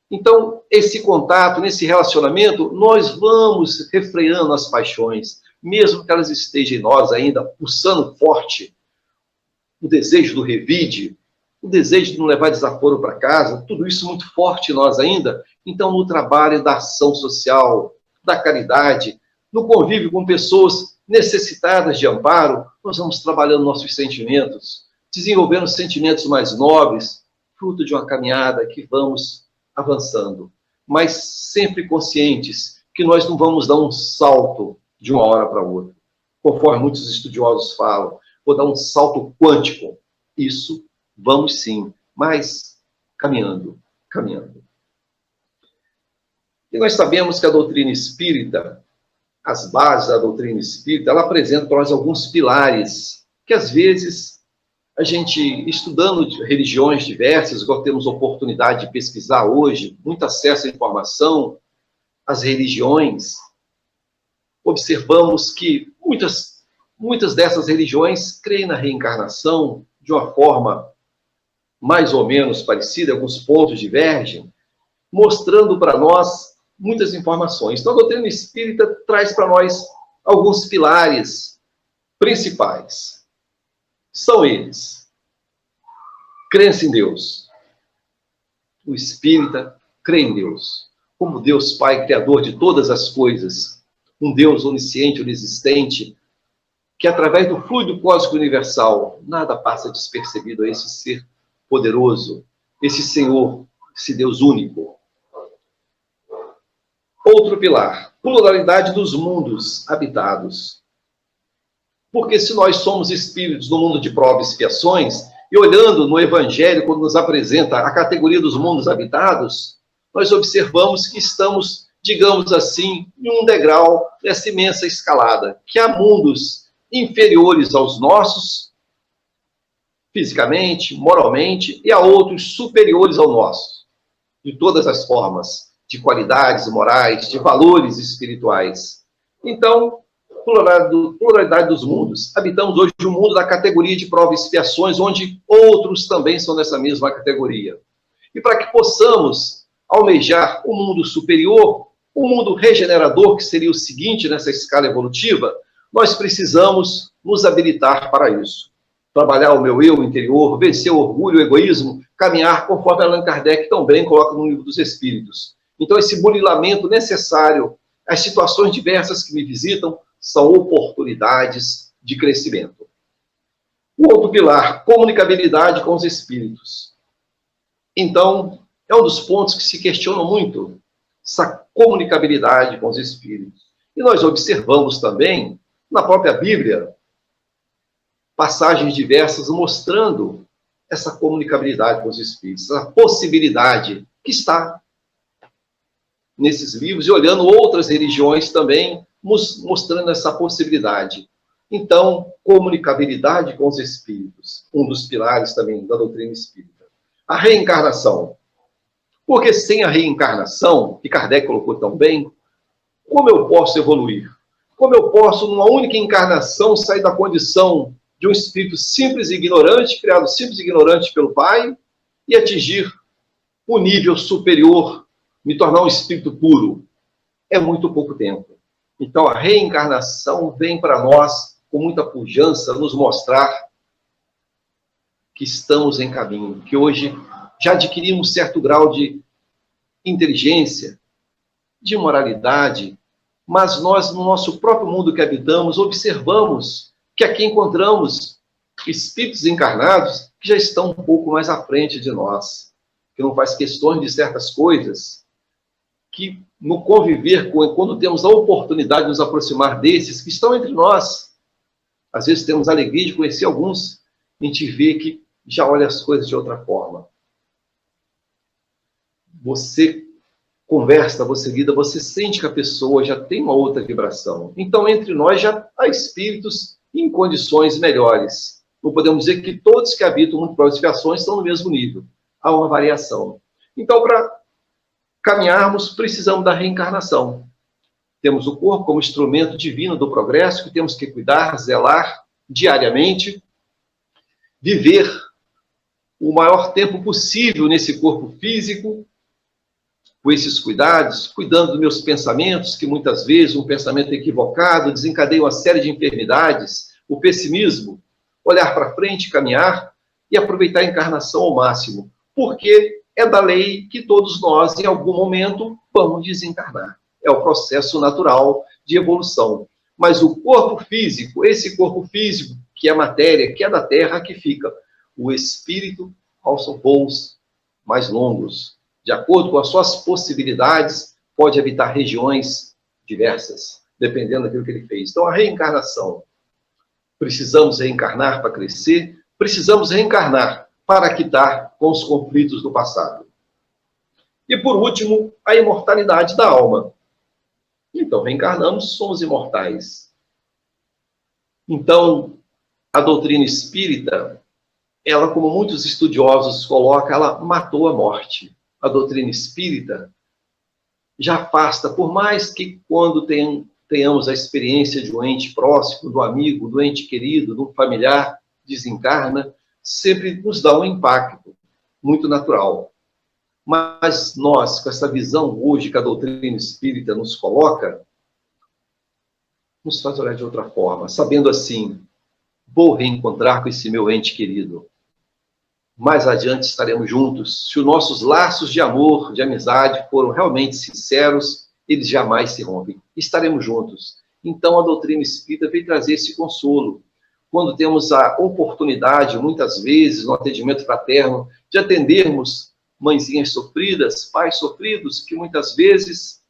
Então, esse contato, nesse relacionamento, nós vamos refreando as paixões, mesmo que elas estejam em nós ainda, pulsando forte, o desejo do revide, o desejo de não levar desaforo para casa, tudo isso muito forte em nós ainda. Então, no trabalho da ação social, da caridade, no convívio com pessoas necessitadas de amparo, nós vamos trabalhando nossos sentimentos, desenvolvendo sentimentos mais nobres, fruto de uma caminhada que vamos avançando, mas sempre conscientes que nós não vamos dar um salto de uma hora para outra. Conforme muitos estudiosos falam, vou dar um salto quântico. Isso vamos sim, mas caminhando. E nós sabemos que a doutrina espírita, as bases da doutrina espírita, ela apresenta para nós alguns pilares que às vezes a gente, estudando religiões diversas, igual temos oportunidade de pesquisar hoje, muito acesso à informação, as religiões, observamos que muitas dessas religiões creem na reencarnação de uma forma mais ou menos parecida, alguns pontos divergem, mostrando para nós muitas informações. Então, a doutrina espírita traz para nós alguns pilares principais. São eles: crença em Deus. O espírita crê em Deus, como Deus Pai, Criador de todas as coisas, um Deus onisciente, onisistente, que através do fluido cósmico universal, nada passa despercebido a esse ser poderoso, esse Senhor, esse Deus único. Outro pilar: pluralidade dos mundos habitados. Porque se nós somos espíritos no mundo de provas e expiações, e olhando no Evangelho, quando nos apresenta a categoria dos mundos habitados, nós observamos que estamos, digamos assim, em um degrau dessa imensa escalada, que há mundos inferiores aos nossos, fisicamente, moralmente, e há outros superiores ao nosso, de todas as formas, de qualidades morais, de valores espirituais. Então, pluralidade dos mundos. Habitamos hoje um mundo da categoria de provas e expiações, onde outros também são dessa mesma categoria. E para que possamos almejar um mundo superior, um mundo regenerador, que seria o seguinte nessa escala evolutiva, nós precisamos nos habilitar para isso. Trabalhar o meu eu interior, vencer o orgulho, o egoísmo, caminhar conforme Allan Kardec também coloca no Livro dos Espíritos. Então, esse burilamento necessário, as situações diversas que me visitam, são oportunidades de crescimento. O outro pilar: comunicabilidade com os espíritos. Então, é um dos pontos que se questionam muito, essa comunicabilidade com os espíritos. E nós observamos também, na própria Bíblia, passagens diversas mostrando essa comunicabilidade com os espíritos, essa possibilidade que está nesses livros, e olhando outras religiões também, mostrando essa possibilidade. Então, comunicabilidade com os espíritos, um dos pilares também da doutrina espírita. A reencarnação. Porque sem a reencarnação, que Kardec colocou tão bem, como eu posso evoluir? Como eu posso, numa única encarnação, sair da condição de um espírito simples e ignorante, criado simples e ignorante pelo Pai, e atingir o nível superior, me tornar um espírito puro? É muito pouco tempo. Então, a reencarnação vem para nós, com muita pujança, nos mostrar que estamos em caminho, que hoje já adquirimos certo grau de inteligência, de moralidade, mas nós, no nosso próprio mundo que habitamos, observamos que aqui encontramos espíritos encarnados que já estão um pouco mais à frente de nós, que não faz questões de certas coisas, que no conviver, quando temos a oportunidade de nos aproximar desses que estão entre nós, às vezes temos a alegria de conhecer alguns, a gente vê que já olha as coisas de outra forma. Você conversa, você lida, você sente que a pessoa já tem uma outra vibração. Então, entre nós já há espíritos em condições melhores. Não podemos dizer que todos que habitam muito próximas vibrações estão no mesmo nível. Há uma variação. Então, para caminharmos, precisamos da reencarnação. Temos o corpo como instrumento divino do progresso, que temos que cuidar, zelar diariamente, viver o maior tempo possível nesse corpo físico, com esses cuidados, cuidando dos meus pensamentos, que muitas vezes um pensamento equivocado desencadeia uma série de enfermidades, o pessimismo, olhar para frente, caminhar e aproveitar a encarnação ao máximo, porque é da lei que todos nós, em algum momento, vamos desencarnar. É o processo natural de evolução. Mas o corpo físico, esse corpo físico, que é a matéria, que é da Terra, que fica. O espírito alça voos mais longos. De acordo com as suas possibilidades, pode habitar regiões diversas, dependendo daquilo que ele fez. Então, a reencarnação. Precisamos reencarnar para crescer, precisamos reencarnar para quitar com os conflitos do passado. E, por último, a imortalidade da alma. Então, reencarnamos, somos imortais. Então, a doutrina espírita, ela, como muitos estudiosos colocam, ela matou a morte. A doutrina espírita já afasta, por mais que quando tenhamos a experiência de um ente próximo, do amigo, do ente querido, de um familiar, desencarna, sempre nos dá um impacto muito natural. Mas nós, com essa visão hoje que a doutrina espírita nos coloca, nos faz olhar de outra forma, sabendo assim, vou reencontrar com esse meu ente querido. Mais adiante estaremos juntos. Se os nossos laços de amor, de amizade foram realmente sinceros, eles jamais se rompem. Estaremos juntos. Então a doutrina espírita veio trazer esse consolo. Quando temos a oportunidade, muitas vezes, no atendimento fraterno, de atendermos mãezinhas sofridas, pais sofridos, que muitas vezes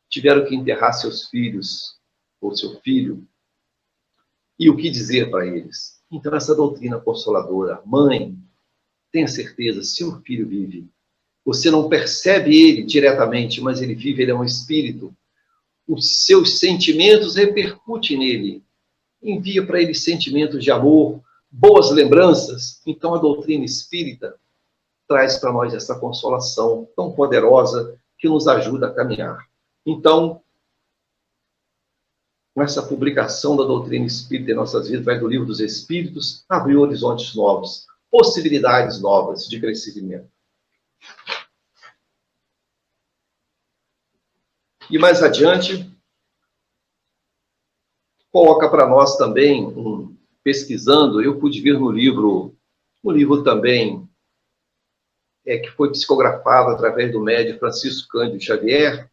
tiveram que enterrar seus filhos, ou seu filho, e o que dizer para eles? Então essa doutrina consoladora, mãe, tenha certeza, seu filho vive. Você não percebe ele diretamente, mas ele vive, ele é um espírito. Os seus sentimentos repercutem nele. Envia para ele sentimentos de amor, boas lembranças. Então a doutrina espírita traz para nós essa consolação tão poderosa que nos ajuda a caminhar. Então, essa publicação da doutrina espírita em nossas vidas, vai do Livro dos Espíritos, abriu horizontes novos, possibilidades novas de crescimento. E mais adiante, coloca para nós também, pesquisando, eu pude ver no livro também, que foi psicografado através do médium Francisco Cândido Xavier,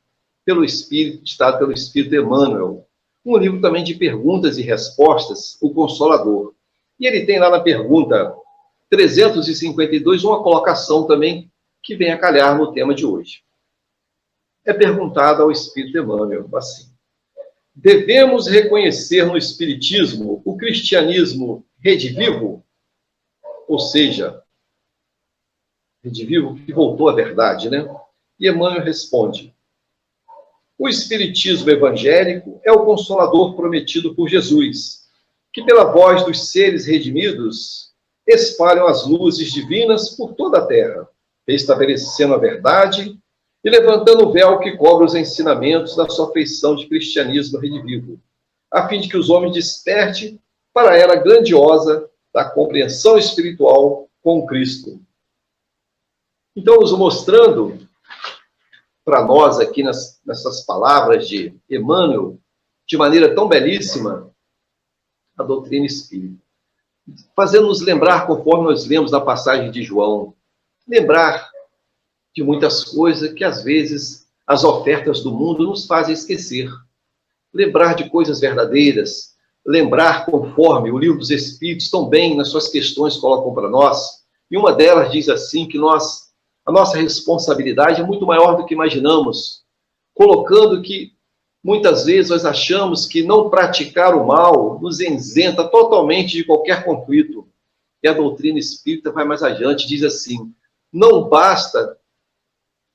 ditado pelo Espírito Emmanuel, um livro também de perguntas e respostas, O Consolador. E ele tem lá na pergunta 352 uma colocação também que vem a calhar no tema de hoje. É perguntado ao Espírito Emmanuel assim: devemos reconhecer no Espiritismo o cristianismo redivivo? Ou seja, redivivo que voltou à verdade, né? E Emmanuel responde: o Espiritismo evangélico é o Consolador prometido por Jesus, que pela voz dos seres redimidos espalham as luzes divinas por toda a terra, estabelecendo a verdade e levantando o véu que cobre os ensinamentos da sua feição de cristianismo redivivo, a fim de que os homens despertem para a era grandiosa da compreensão espiritual com Cristo. Então, nos mostrando para nós aqui nessas palavras de Emmanuel, de maneira tão belíssima, a doutrina espírita. Fazendo-nos lembrar, conforme nós lemos na passagem de João, lembrar de muitas coisas que, às vezes, as ofertas do mundo nos fazem esquecer. Lembrar de coisas verdadeiras, lembrar conforme o Livro dos Espíritos também nas suas questões colocam para nós, e uma delas diz assim que a nossa responsabilidade é muito maior do que imaginamos, colocando que muitas vezes nós achamos que não praticar o mal nos isenta totalmente de qualquer conflito. E a doutrina espírita vai mais adiante, diz assim, não basta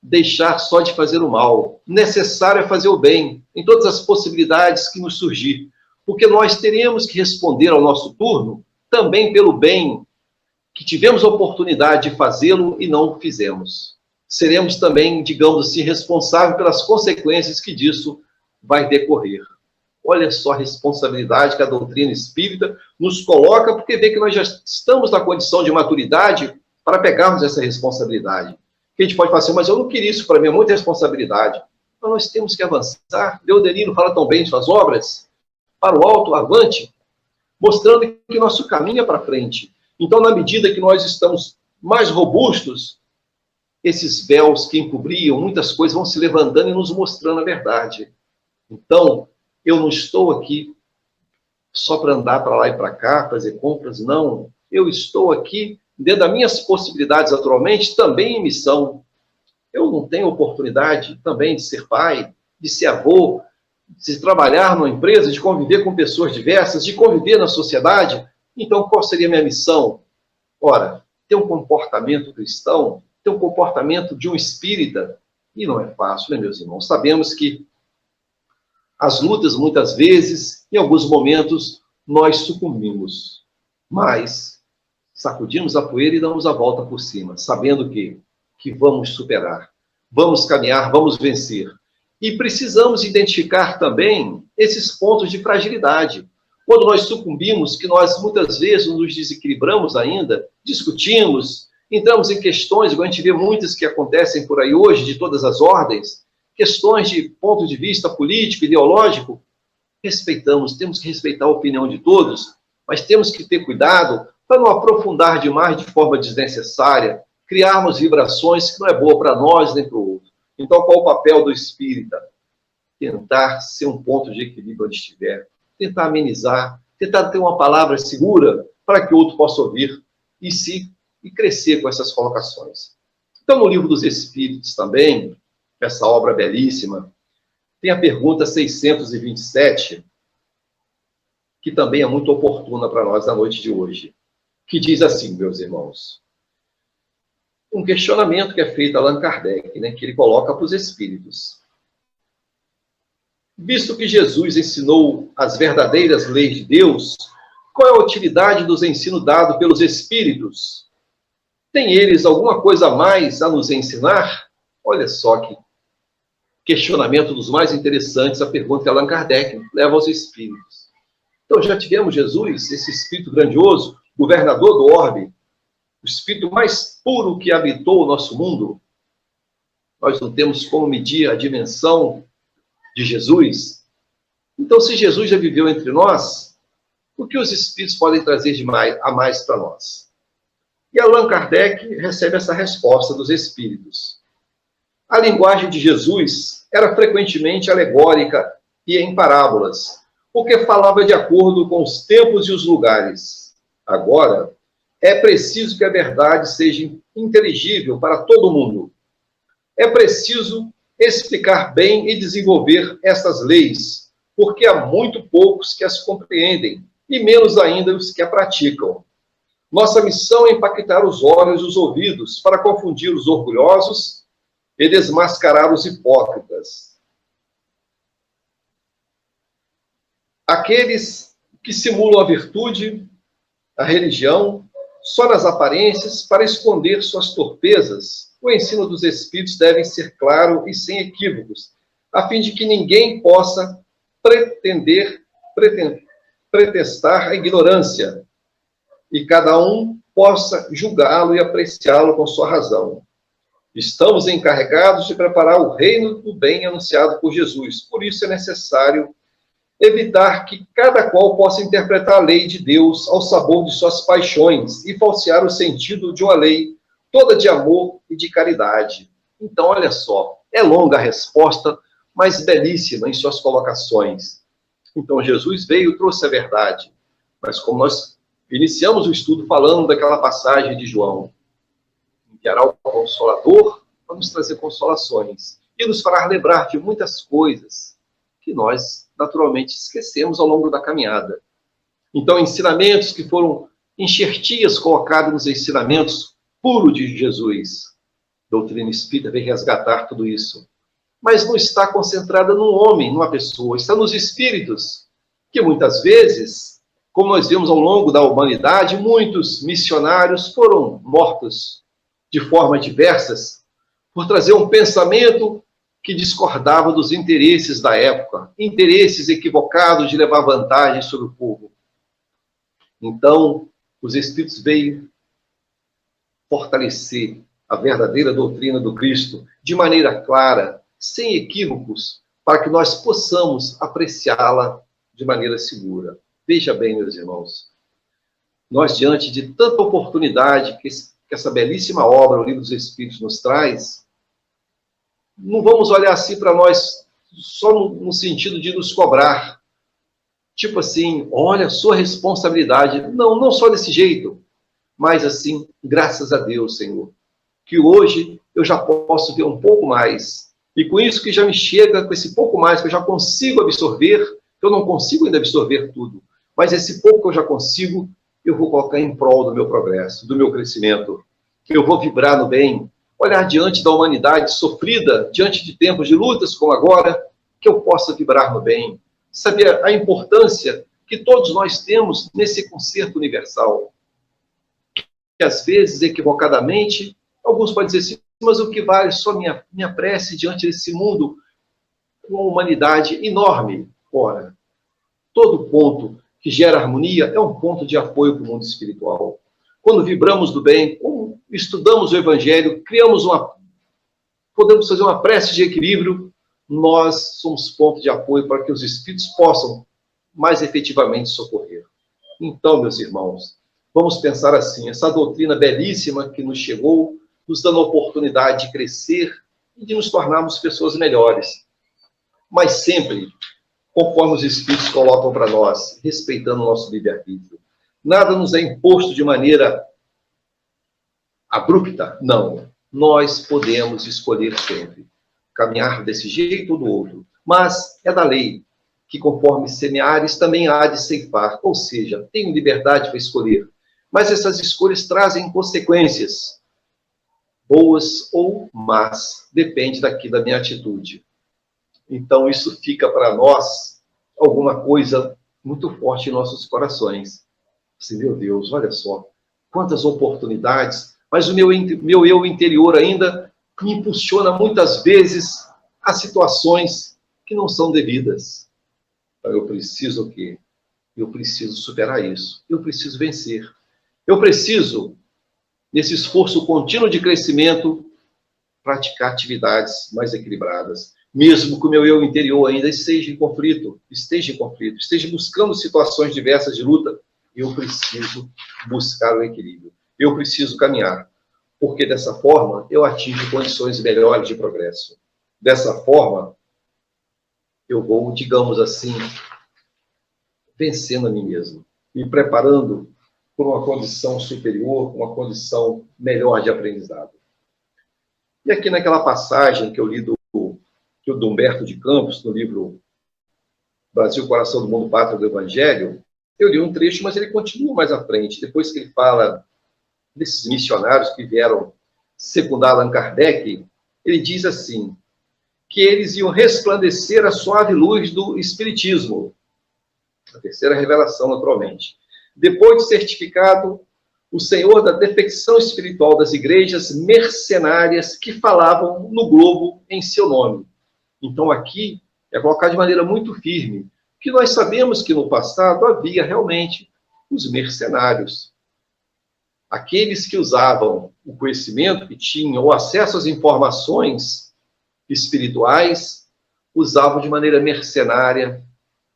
deixar só de fazer o mal, necessário é fazer o bem, em todas as possibilidades que nos surgir, porque nós teremos que responder ao nosso turno também pelo bem, que tivemos a oportunidade de fazê-lo e não o fizemos. Seremos também, digamos assim, responsáveis pelas consequências que disso vai decorrer. Olha só a responsabilidade que a doutrina espírita nos coloca, porque vê que nós já estamos na condição de maturidade para pegarmos essa responsabilidade. Que a gente pode falar assim, mas eu não queria isso para mim, é muita responsabilidade. Então nós temos que avançar. Deodelino fala tão bem em suas obras, para o alto, avante, mostrando que o nosso caminho é para frente. Então, na medida que nós estamos mais robustos, esses véus que encobriam muitas coisas vão se levantando e nos mostrando a verdade. Então, eu não estou aqui só para andar para lá e para cá, fazer compras, não. Eu estou aqui, dentro das minhas possibilidades atualmente, também em missão. Eu não tenho oportunidade também de ser pai, de ser avô, de trabalhar numa empresa, de conviver com pessoas diversas, de conviver na sociedade. Então, qual seria a minha missão? Ora, ter um comportamento cristão, ter um comportamento de um espírita, e não é fácil, né, meus irmãos? Sabemos que as lutas, muitas vezes, em alguns momentos, nós sucumbimos, mas sacudimos a poeira e damos a volta por cima, sabendo que vamos superar, vamos caminhar, vamos vencer. E precisamos identificar também esses pontos de fragilidade. Quando nós sucumbimos, que nós muitas vezes nos desequilibramos ainda, discutimos, entramos em questões, igual a gente vê muitas que acontecem por aí hoje, de todas as ordens, questões de ponto de vista político, ideológico, respeitamos, temos que respeitar a opinião de todos, mas temos que ter cuidado para não aprofundar demais de forma desnecessária, criarmos vibrações que não é boa para nós nem para o outro. Então, qual o papel do espírita? Tentar ser um ponto de equilíbrio onde estiver, tentar amenizar, tentar ter uma palavra segura para que o outro possa ouvir e crescer com essas colocações. Então, no Livro dos Espíritos também, essa obra belíssima, tem a pergunta 627, que também é muito oportuna para nós na noite de hoje, que diz assim, meus irmãos, um questionamento que é feito a Allan Kardec, né, que ele coloca para os espíritos. Visto que Jesus ensinou as verdadeiras leis de Deus, qual é a utilidade dos ensinos dados pelos espíritos? Tem eles alguma coisa a mais a nos ensinar? Olha só que questionamento dos mais interessantes, a pergunta que Allan Kardec leva aos espíritos. Então, já tivemos Jesus, esse espírito grandioso, governador do orbe, o espírito mais puro que habitou o nosso mundo. Nós não temos como medir a dimensão de Jesus. Então, se Jesus já viveu entre nós, o que os espíritos podem trazer a mais para nós? E Allan Kardec recebe essa resposta dos espíritos. A linguagem de Jesus era frequentemente alegórica e em parábolas, porque falava de acordo com os tempos e os lugares. Agora, é preciso que a verdade seja inteligível para todo mundo. É preciso explicar bem e desenvolver essas leis, porque há muito poucos que as compreendem, e menos ainda os que a praticam. Nossa missão é impactar os olhos e os ouvidos para confundir os orgulhosos e desmascarar os hipócritas. Aqueles que simulam a virtude, a religião, só nas aparências, para esconder suas torpezas, o ensino dos espíritos deve ser claro e sem equívocos, a fim de que ninguém possa pretestar a ignorância, e cada um possa julgá-lo e apreciá-lo com sua razão. Estamos encarregados de preparar o reino do bem anunciado por Jesus. Por isso é necessário evitar que cada qual possa interpretar a lei de Deus ao sabor de suas paixões e falsear o sentido de uma lei toda de amor e de caridade. Então, olha só, é longa a resposta, mas belíssima em suas colocações. Então, Jesus veio e trouxe a verdade. Mas como nós iniciamos o estudo falando daquela passagem de João, enviará o Consolador para nos trazer consolações e nos fará lembrar de muitas coisas que nós, naturalmente, esquecemos ao longo da caminhada. Então, ensinamentos que foram enxertias colocados nos ensinamentos puros de Jesus. A doutrina espírita vem resgatar tudo isso. Mas não está concentrada num homem, numa pessoa, está nos espíritos, que muitas vezes, como nós vemos ao longo da humanidade, muitos missionários foram mortos de formas diversas por trazer um pensamento que discordava dos interesses da época, interesses equivocados de levar vantagem sobre o povo. Então, os Espíritos veio fortalecer a verdadeira doutrina do Cristo de maneira clara, sem equívocos, para que nós possamos apreciá-la de maneira segura. Veja bem, meus irmãos, nós, diante de tanta oportunidade que essa belíssima obra, o Livro dos Espíritos, nos traz, não vamos olhar assim para nós só no sentido de nos cobrar. Tipo assim, olha a sua responsabilidade. Não, não só desse jeito, mas assim, graças a Deus, Senhor, que hoje eu já posso ver um pouco mais. E com isso que já me chega, com esse pouco mais que eu já consigo absorver, eu não consigo ainda absorver tudo, mas esse pouco que eu já consigo, eu vou colocar em prol do meu progresso, do meu crescimento. Eu vou vibrar no bem, olhar diante da humanidade sofrida, diante de tempos de lutas como agora, que eu possa vibrar no bem. Saber a importância que todos nós temos nesse concerto universal. Que às vezes, equivocadamente, alguns podem dizer assim, mas o que vale só minha prece diante desse mundo com uma humanidade enorme? Ora, todo ponto que gera harmonia é um ponto de apoio para o mundo espiritual. Quando vibramos do bem, quando estudamos o Evangelho, podemos fazer uma prece de equilíbrio, nós somos ponto de apoio para que os espíritos possam mais efetivamente socorrer. Então, meus irmãos, vamos pensar assim, essa doutrina belíssima que nos chegou, nos dando a oportunidade de crescer e de nos tornarmos pessoas melhores. Mas sempre, conforme os espíritos colocam para nós, respeitando o nosso livre-arbítrio. Nada nos é imposto de maneira abrupta, não. Nós podemos escolher sempre caminhar desse jeito ou do outro, mas é da lei que conforme semeares também há de ceifar, ou seja, tenho liberdade para escolher, mas essas escolhas trazem consequências, boas ou más, depende daqui da minha atitude. Então isso fica para nós alguma coisa muito forte em nossos corações. Assim, meu Deus, olha só, quantas oportunidades, mas o meu eu interior ainda me impulsiona muitas vezes a situações que não são devidas. Então, eu preciso o quê? Eu preciso superar isso. Eu preciso vencer. Eu preciso, nesse esforço contínuo de crescimento, praticar atividades mais equilibradas. Mesmo que o meu eu interior ainda esteja em conflito, esteja buscando situações diversas de luta, eu preciso buscar o equilíbrio. Eu preciso caminhar. Porque dessa forma eu atingo condições melhores de progresso. Dessa forma, eu vou, digamos assim, vencendo a mim mesmo, me preparando por uma condição superior, uma condição melhor de aprendizado. E aqui naquela passagem que eu li do Humberto de Campos, no livro Brasil, Coração do Mundo, Pátria do Evangelho, eu li um trecho, mas ele continua mais à frente, depois que ele fala desses missionários que vieram secundar Allan Kardec, ele diz assim, que eles iam resplandecer a suave luz do Espiritismo, a terceira revelação, naturalmente. Depois de certificado, o Senhor da defecção espiritual das igrejas mercenárias que falavam no globo em seu nome. Então aqui é colocar de maneira muito firme que nós sabemos que no passado havia realmente os mercenários, aqueles que usavam o conhecimento que tinham, o acesso às informações espirituais, usavam de maneira mercenária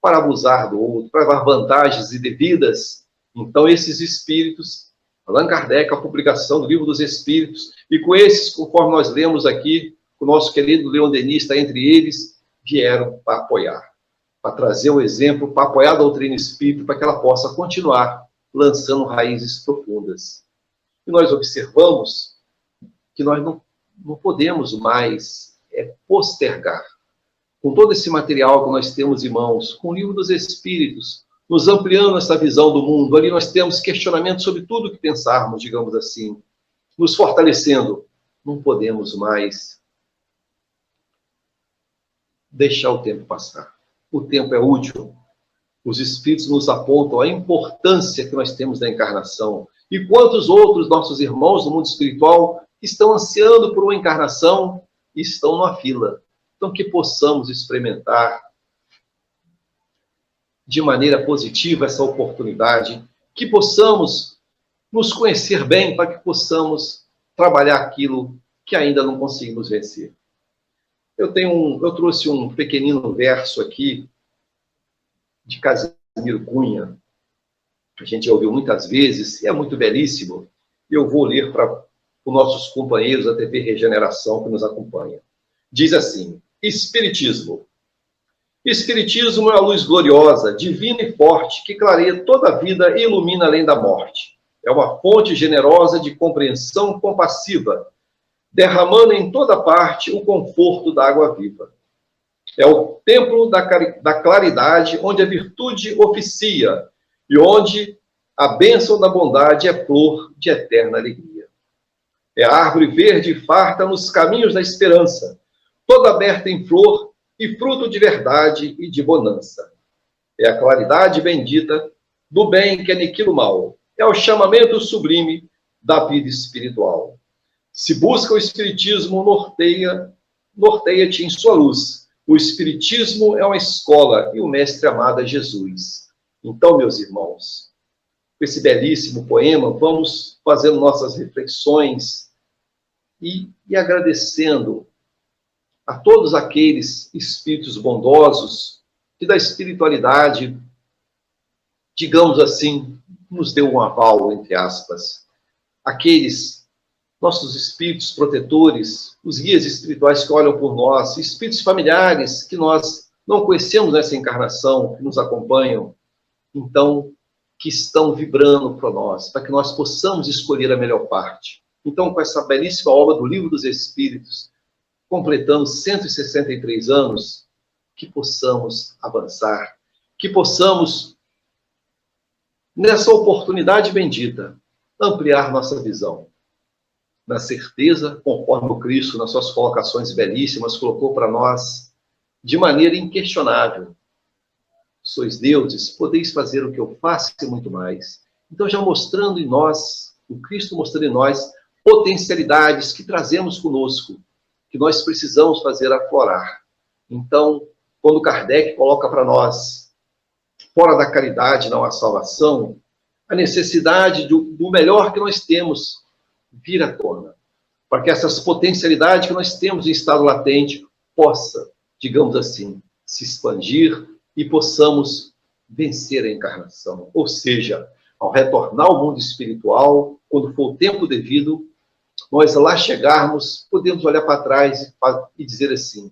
para abusar do outro, para levar vantagens indevidas. Então, esses espíritos, Allan Kardec, a publicação do Livro dos Espíritos, e com esses, conforme nós lemos aqui, o nosso querido Leon Denis está entre eles, vieram para apoiar, para trazer o exemplo, para apoiar a doutrina espírita, para que ela possa continuar lançando raízes profundas. E nós observamos que nós não podemos mais postergar. Com todo esse material que nós temos em mãos, com o Livro dos Espíritos, nos ampliando essa visão do mundo, ali nós temos questionamentos sobre tudo que pensarmos, digamos assim, nos fortalecendo. Não podemos mais deixar o tempo passar. O tempo é útil. Os Espíritos nos apontam a importância que nós temos da encarnação. E quantos outros nossos irmãos do mundo espiritual estão ansiando por uma encarnação e estão na fila. Então, que possamos experimentar de maneira positiva essa oportunidade, que possamos nos conhecer bem, para que possamos trabalhar aquilo que ainda não conseguimos vencer. Eu trouxe um pequenino verso aqui de Casimiro Cunha, que a gente já ouviu muitas vezes, e é muito belíssimo, e eu vou ler para os nossos companheiros da TV Regeneração que nos acompanham. Diz assim: Espiritismo. Espiritismo é a luz gloriosa, divina e forte, que clareia toda a vida e ilumina além da morte. É uma fonte generosa de compreensão compassiva, derramando em toda parte o conforto da água viva. É o templo da claridade, onde a virtude oficia, e onde a bênção da bondade é flor de eterna alegria. É a árvore verde e farta nos caminhos da esperança, toda aberta em flor e fruto de verdade e de bonança. É a claridade bendita do bem que aniquila o mal. É o chamamento sublime da vida espiritual. Se busca o Espiritismo, norteia-te em sua luz. O Espiritismo é uma escola e o mestre amado é Jesus. Então, meus irmãos, com esse belíssimo poema, vamos fazendo nossas reflexões e agradecendo a todos aqueles espíritos bondosos que da espiritualidade, digamos assim, nos deu um aval, entre aspas. Aqueles nossos espíritos protetores, os guias espirituais que olham por nós, espíritos familiares que nós não conhecemos nessa encarnação, que nos acompanham, então, que estão vibrando para nós, para que nós possamos escolher a melhor parte. Então, com essa belíssima obra do Livro dos Espíritos, completando 163 anos, que possamos avançar, que possamos, nessa oportunidade bendita, ampliar nossa visão. Na certeza, conforme o Cristo, nas suas colocações belíssimas, colocou para nós, de maneira inquestionável: sois deuses, podeis fazer o que eu faço e muito mais. Então, já mostrando em nós, o Cristo mostrando em nós, potencialidades que trazemos conosco, que nós precisamos fazer aflorar. Então, quando Kardec coloca para nós, fora da caridade não há salvação, a necessidade do melhor que nós temos vir à tona, para que essas potencialidades que nós temos em estado latente possa, digamos assim, se expandir e possamos vencer a encarnação. Ou seja, ao retornar ao mundo espiritual, quando for o tempo devido, nós lá chegarmos, podemos olhar para trás e dizer assim: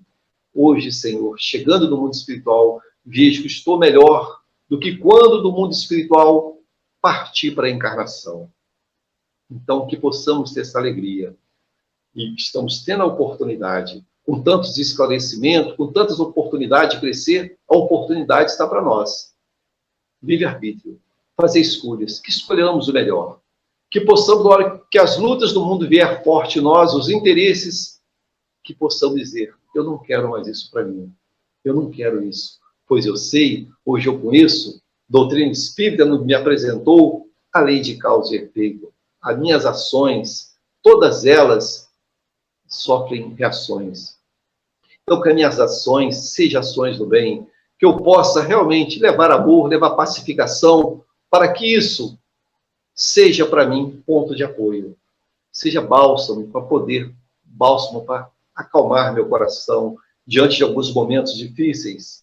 hoje, Senhor, chegando no mundo espiritual, vejo que estou melhor do que quando do mundo espiritual parti para a encarnação. Então, que possamos ter essa alegria. E estamos tendo a oportunidade, com tantos esclarecimentos, com tantas oportunidades de crescer, a oportunidade está para nós. Livre-arbítrio, fazer escolhas, que escolhamos o melhor. Que possamos, na hora que as lutas do mundo vier forte em nós, os interesses, que possamos dizer: eu não quero mais isso para mim. Eu não quero isso. Pois eu sei, hoje eu conheço, doutrina espírita me apresentou a lei de causa e efeito. As minhas ações, todas elas sofrem reações. Então, que as minhas ações sejam ações do bem, que eu possa realmente levar amor, levar pacificação, para que isso seja para mim ponto de apoio, seja bálsamo para acalmar meu coração diante de alguns momentos difíceis,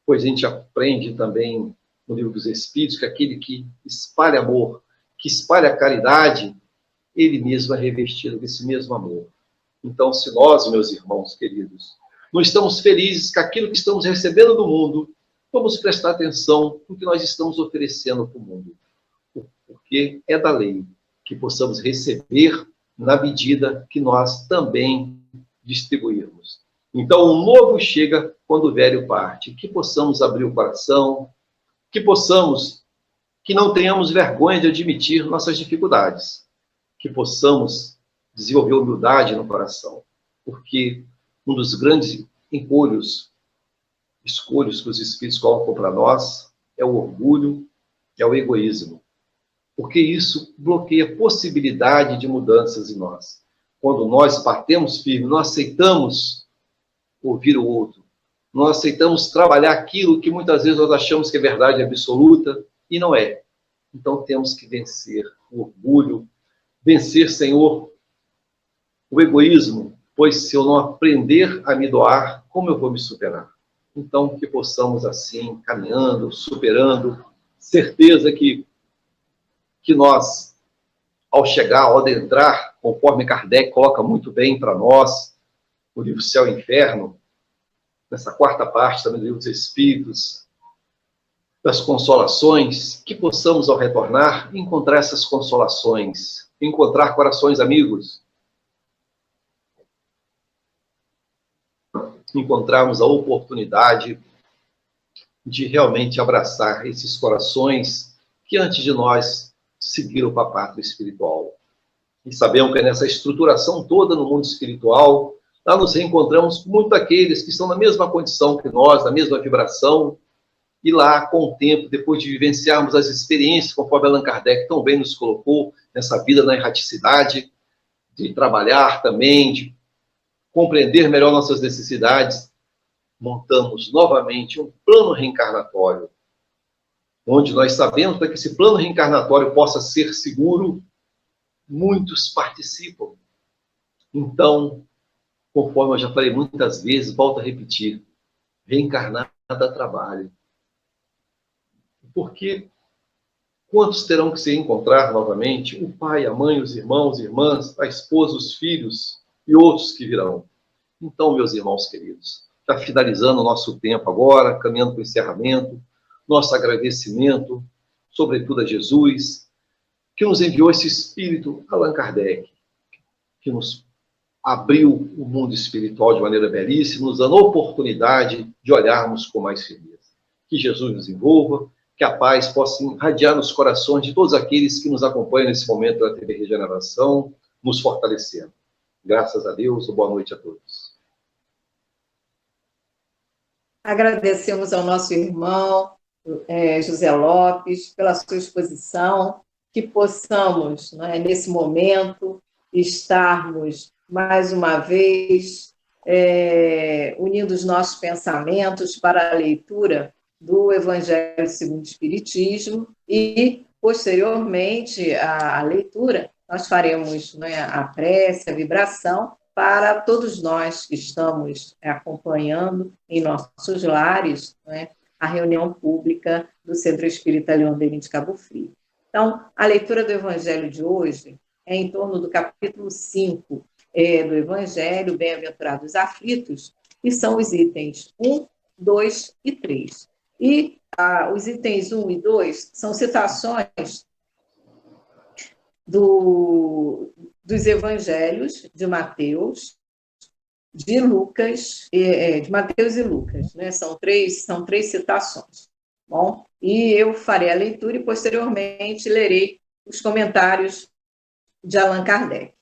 pois a gente aprende também no Livro dos Espíritos que aquele que espalha amor, que espalha caridade, ele mesmo é revestido desse mesmo amor. Então, se nós, meus irmãos queridos, não estamos felizes com aquilo que estamos recebendo do mundo, vamos prestar atenção no que nós estamos oferecendo para o mundo, porque é da lei que possamos receber na medida que nós também distribuirmos. Então, o novo chega quando o velho parte, que possamos abrir o coração, que não tenhamos vergonha de admitir nossas dificuldades, que possamos desenvolver humildade no coração, porque um dos grandes escolhos que os Espíritos colocam para nós é o orgulho, é o egoísmo, porque isso bloqueia a possibilidade de mudanças em nós. Quando nós batemos firme, nós aceitamos ouvir o outro, nós aceitamos trabalhar aquilo que muitas vezes nós achamos que é verdade absoluta e não é. Então temos que vencer o orgulho, vencer, Senhor, o egoísmo, pois se eu não aprender a me doar, como eu vou me superar? Então, que possamos assim, caminhando, superando, certeza que nós, ao chegar, ao adentrar, conforme Kardec coloca muito bem para nós, o livro Céu e Inferno, nessa quarta parte também do livro dos Espíritos, das consolações, que possamos, ao retornar, encontrar essas consolações, encontrar corações amigos, encontrarmos a oportunidade de realmente abraçar esses corações que antes de nós seguiram para a pátria espiritual. E sabemos que nessa estruturação toda no mundo espiritual, lá nos reencontramos com muitos daqueles que estão na mesma condição que nós, na mesma vibração, e lá, com o tempo, depois de vivenciarmos as experiências, conforme Allan Kardec tão bem nos colocou, nessa vida na erraticidade, de trabalhar também, de compreender melhor nossas necessidades, montamos novamente um plano reencarnatório, onde nós sabemos para que esse plano reencarnatório possa ser seguro, muitos participam. Então, conforme eu já falei muitas vezes, volto a repetir, reencarnar dá trabalho. Porque quantos terão que se encontrar novamente? O pai, a mãe, os irmãos, irmãs, a esposa, os filhos e outros que virão. Então, meus irmãos queridos, já finalizando o nosso tempo agora, caminhando para o encerramento, nosso agradecimento, sobretudo a Jesus, que nos enviou esse espírito, Allan Kardec, que nos abriu o mundo espiritual de maneira belíssima, nos dando a oportunidade de olharmos com mais firmeza. Que Jesus nos envolva, que a paz possa irradiar nos corações de todos aqueles que nos acompanham nesse momento da TV Regeneração, nos fortalecendo. Graças a Deus, boa noite a todos. Agradecemos ao nosso irmão José Lopes pela sua exposição, que possamos, nesse momento, estarmos mais uma vez unindo os nossos pensamentos para a leitura do Evangelho segundo o Espiritismo e, posteriormente à leitura, nós faremos a prece, a vibração, para todos nós que estamos acompanhando em nossos lares a reunião pública do Centro Espírita Leon Denis de Cabo Frio. Então, a leitura do Evangelho de hoje é em torno do capítulo 5 do Evangelho, Bem-aventurados os aflitos, que são os itens 1, 2 e 3. E os itens 1 e 2 são citações dos evangelhos de Mateus, de Lucas, de Mateus e Lucas, São três citações. Bom, e eu farei a leitura e posteriormente lerei os comentários de Allan Kardec.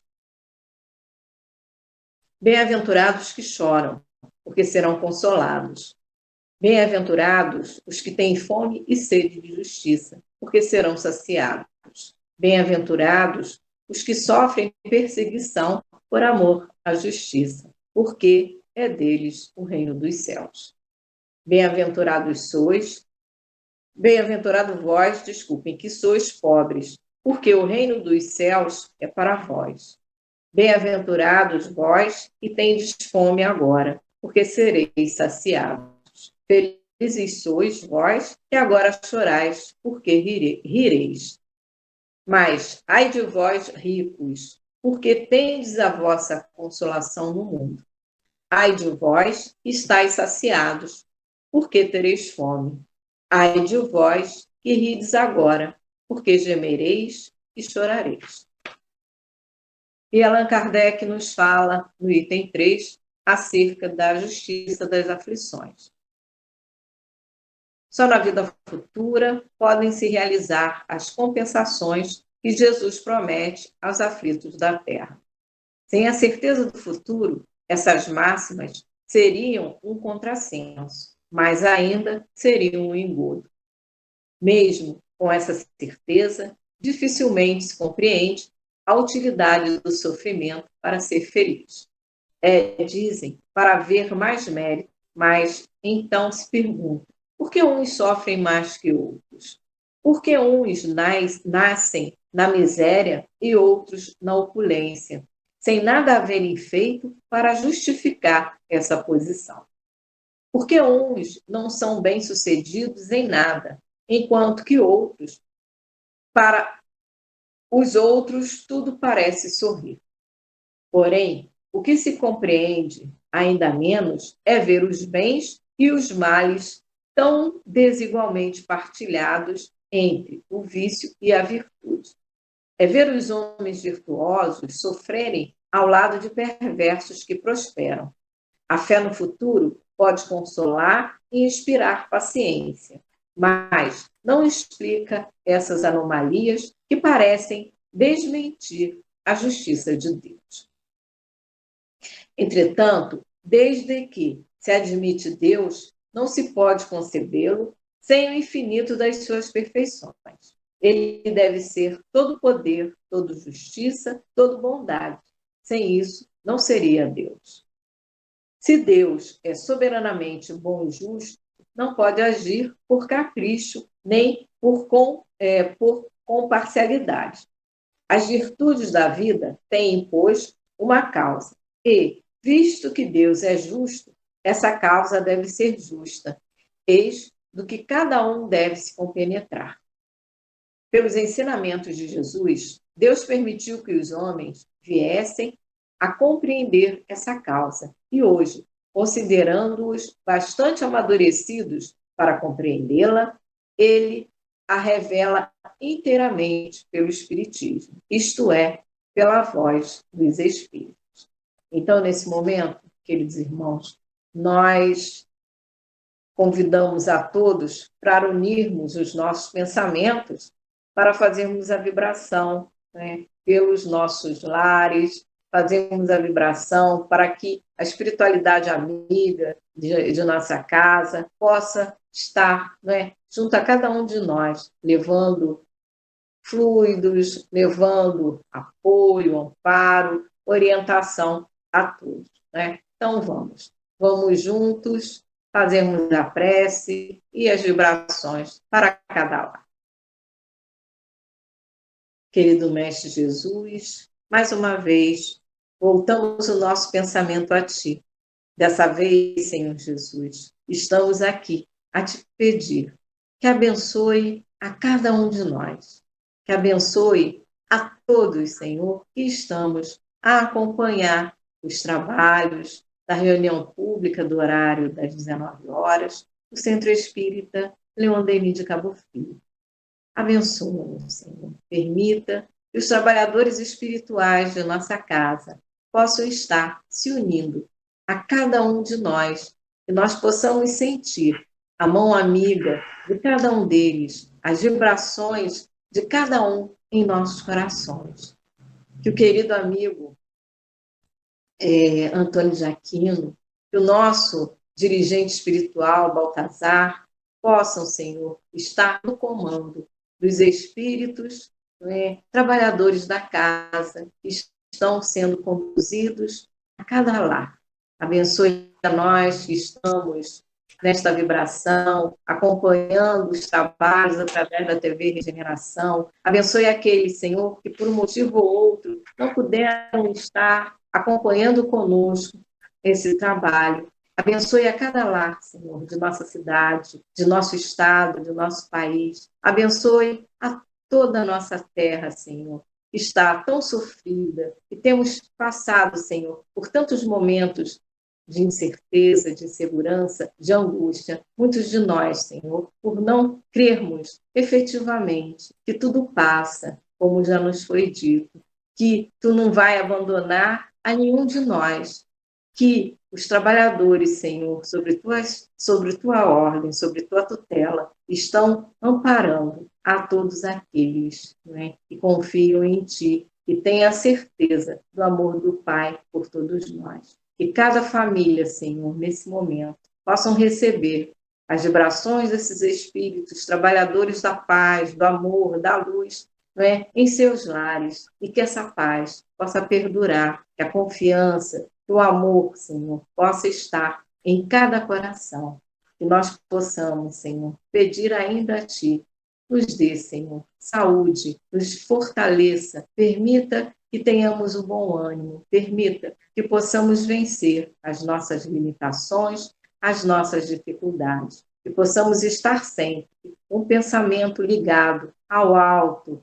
Bem-aventurados que choram, porque serão consolados. Bem-aventurados os que têm fome e sede de justiça, porque serão saciados. Bem-aventurados os que sofrem perseguição por amor à justiça, porque é deles o reino dos céus. Bem-aventurados vós, que sois pobres, porque o reino dos céus é para vós. Bem-aventurados vós que tendes fome agora, porque sereis saciados. Felizes sois vós que agora chorais, porque rireis. Mas, ai de vós, ricos, porque tendes a vossa consolação no mundo. Ai de vós, estáis saciados, Por que tereis fome? Ai de vós que rides agora, porque gemereis e chorareis. E Allan Kardec nos fala, no item 3, acerca da justiça das aflições. Só na vida futura podem se realizar as compensações que Jesus promete aos aflitos da terra. Sem a certeza do futuro, essas máximas seriam um contrassenso, mas ainda seriam um engodo. Mesmo com essa certeza, dificilmente se compreende a utilidade do sofrimento para ser feliz. Dizem, para haver mais mérito, mas então se pergunta, por que uns sofrem mais que outros? Por que uns nascem na miséria e outros na opulência, sem nada haverem feito para justificar essa posição? Por que uns não são bem-sucedidos em nada, enquanto que outros, para os outros, tudo parece sorrir? Porém, o que se compreende ainda menos é ver os bens e os males tão desigualmente partilhados entre o vício e a virtude. É ver os homens virtuosos sofrerem ao lado de perversos que prosperam. A fé no futuro pode consolar e inspirar paciência, mas não explica essas anomalias que parecem desmentir a justiça de Deus. Entretanto, desde que se admite Deus, não se pode concebê-lo sem o infinito das suas perfeições. Ele deve ser todo poder, toda justiça, toda bondade. Sem isso, não seria Deus. Se Deus é soberanamente bom e justo, não pode agir por capricho, nem por parcialidade. As virtudes da vida têm, pois, uma causa, e, visto que Deus é justo, essa causa deve ser justa, eis do que cada um deve se compenetrar. Pelos ensinamentos de Jesus, Deus permitiu que os homens viessem a compreender essa causa, e hoje, considerando-os bastante amadurecidos para compreendê-la, ele a revela inteiramente pelo Espiritismo, isto é, pela voz dos Espíritos. Então, nesse momento, queridos irmãos, nós convidamos a todos para unirmos os nossos pensamentos para fazermos a vibração, né, pelos nossos lares, fazermos a vibração para que a espiritualidade amiga de nossa casa possa estar, né, junto a cada um de nós, levando fluidos, levando apoio, amparo, orientação a todos, né? Então vamos juntos fazermos a prece e as vibrações para cada lar. Querido Mestre Jesus, mais uma vez, voltamos o nosso pensamento a Ti. Dessa vez, Senhor Jesus, estamos aqui a Te pedir que abençoe a cada um de nós, que abençoe a todos, Senhor, que estamos a acompanhar os trabalhos da reunião pública do horário das 19 horas, do Centro Espírita Leon Denis de Cabo Frio. Abençoa-nos, Senhor. Permita que os trabalhadores espirituais de nossa casa possam estar se unindo a cada um de nós, que nós possamos sentir a mão amiga de cada um deles, as vibrações de cada um em nossos corações. Que o querido amigo Antônio de Aquino, que o nosso dirigente espiritual, Baltazar, possam, Senhor, estar no comando dos espíritos, né, trabalhadores da casa, que estão sendo conduzidos a cada lar. Abençoe a nós que estamos nesta vibração, acompanhando os trabalhos através da TV Regeneração. Abençoe aqueles, Senhor, que por um motivo ou outro não puderam estar acompanhando conosco esse trabalho. Abençoe a cada lar, Senhor, de nossa cidade, de nosso estado, de nosso país. Abençoe a toda a nossa terra, Senhor, que está tão sofrida, e temos passado, Senhor, por tantos momentos de incerteza, de insegurança, de angústia. Muitos de nós, Senhor, por não crermos efetivamente que tudo passa, como já nos foi dito, que tu não vai abandonar a nenhum de nós, que os trabalhadores, Senhor, sobre tua ordem, sobre tua tutela, estão amparando a todos aqueles, né, que confiam em ti e têm a certeza do amor do Pai por todos nós. Que cada família, Senhor, nesse momento, possam receber as vibrações desses espíritos, trabalhadores da paz, do amor, da luz, né, em seus lares, e que essa paz possa perdurar, que a confiança, que o amor, Senhor, possa estar em cada coração, que nós possamos, Senhor, pedir ainda a Ti, nos dê, Senhor, saúde, nos fortaleça, permita que tenhamos um bom ânimo, permita que possamos vencer as nossas limitações, as nossas dificuldades, que possamos estar sempre com um pensamento ligado ao alto,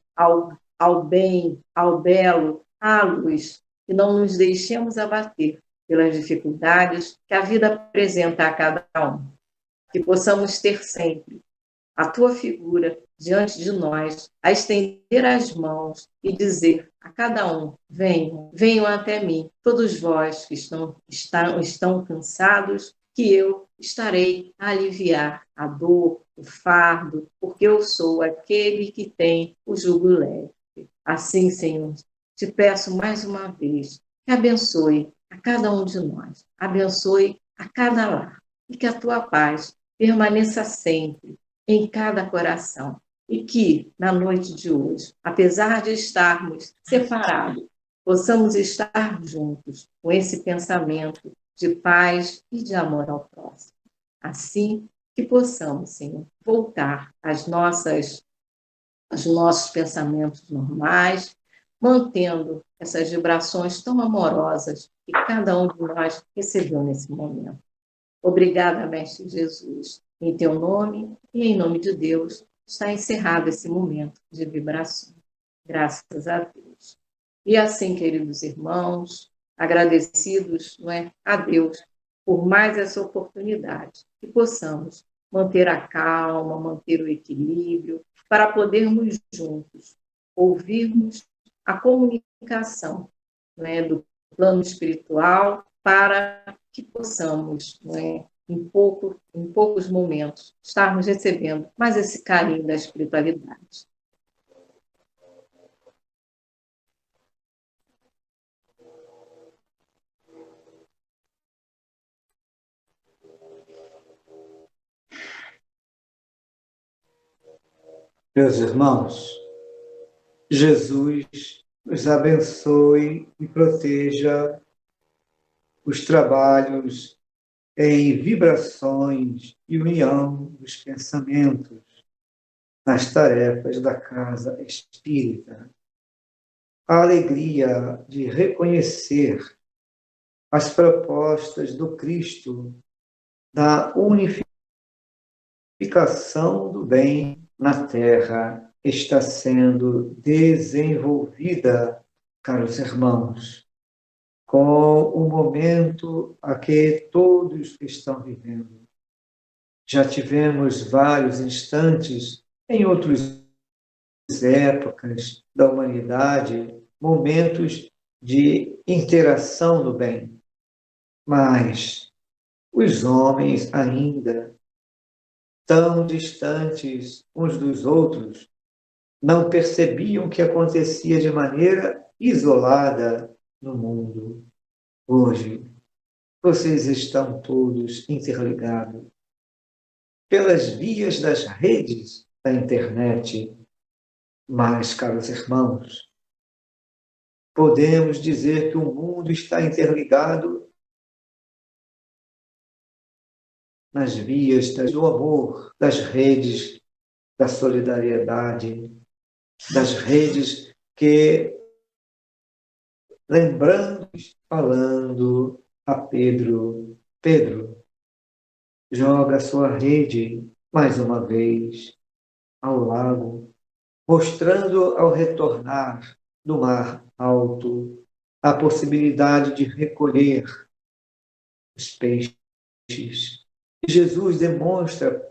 ao bem, ao belo, à luz, que não nos deixemos abater pelas dificuldades que a vida apresenta a cada um, que possamos ter sempre a tua figura diante de nós, a estender as mãos e dizer a cada um: venham, venham até mim, todos vós que estão cansados, que eu estarei a aliviar a dor, o fardo, porque eu sou aquele que tem o jugo leve. Assim, Senhor, te peço mais uma vez que abençoe a cada um de nós, abençoe a cada lar, e que a tua paz permaneça sempre em cada coração. E que, na noite de hoje, apesar de estarmos separados, possamos estar juntos com esse pensamento de paz e de amor ao próximo. Assim que possamos, Senhor, voltar aos nossos pensamentos normais, mantendo essas vibrações tão amorosas que cada um de nós recebeu nesse momento. Obrigada, Mestre Jesus. Em teu nome e em nome de Deus, está encerrado esse momento de vibração. Graças a Deus. E assim, queridos irmãos, agradecidos, não é, a Deus por mais essa oportunidade, que possamos manter a calma, manter o equilíbrio, para podermos juntos ouvirmos a comunicação, não é, do plano espiritual, para que possamos, não é, em poucos momentos, estarmos recebendo mais esse carinho da espiritualidade. Meus irmãos, Jesus nos abençoe e proteja os trabalhos em vibrações e união dos pensamentos nas tarefas da casa espírita. A alegria de reconhecer as propostas do Cristo da unificação do bem na Terra está sendo desenvolvida, caros irmãos, com o momento a que todos estão vivendo. Já tivemos vários instantes em outras épocas da humanidade, momentos de interação no bem, mas os homens ainda tão distantes uns dos outros, não percebiam o que acontecia de maneira isolada no mundo. Hoje, vocês estão todos interligados pelas vias das redes da internet. Mas, caros irmãos, podemos dizer que o mundo está interligado nas vias do amor, das redes da solidariedade, das redes que, lembrando, falando a Pedro, Pedro, joga a sua rede mais uma vez ao lago, mostrando ao retornar do mar alto a possibilidade de recolher os peixes. E Jesus demonstra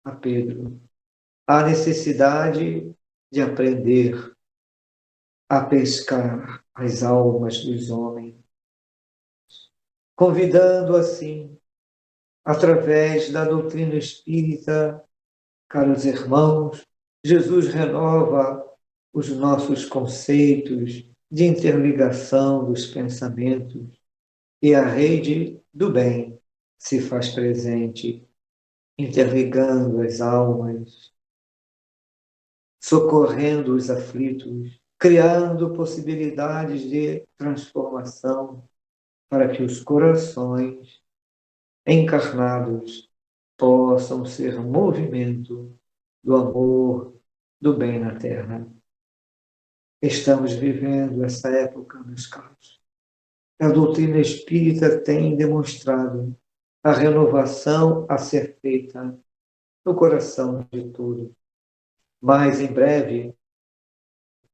a Pedro a necessidade de aprender a pescar as almas dos homens, convidando assim, através da doutrina espírita, caros irmãos, Jesus renova os nossos conceitos de interligação dos pensamentos e a rede do bem se faz presente, interligando as almas, socorrendo os aflitos, criando possibilidades de transformação para que os corações encarnados possam ser movimento do amor, do bem na Terra. Estamos vivendo essa época, meus caros. A doutrina espírita tem demonstrado a renovação a ser feita no coração de todos. Mas em breve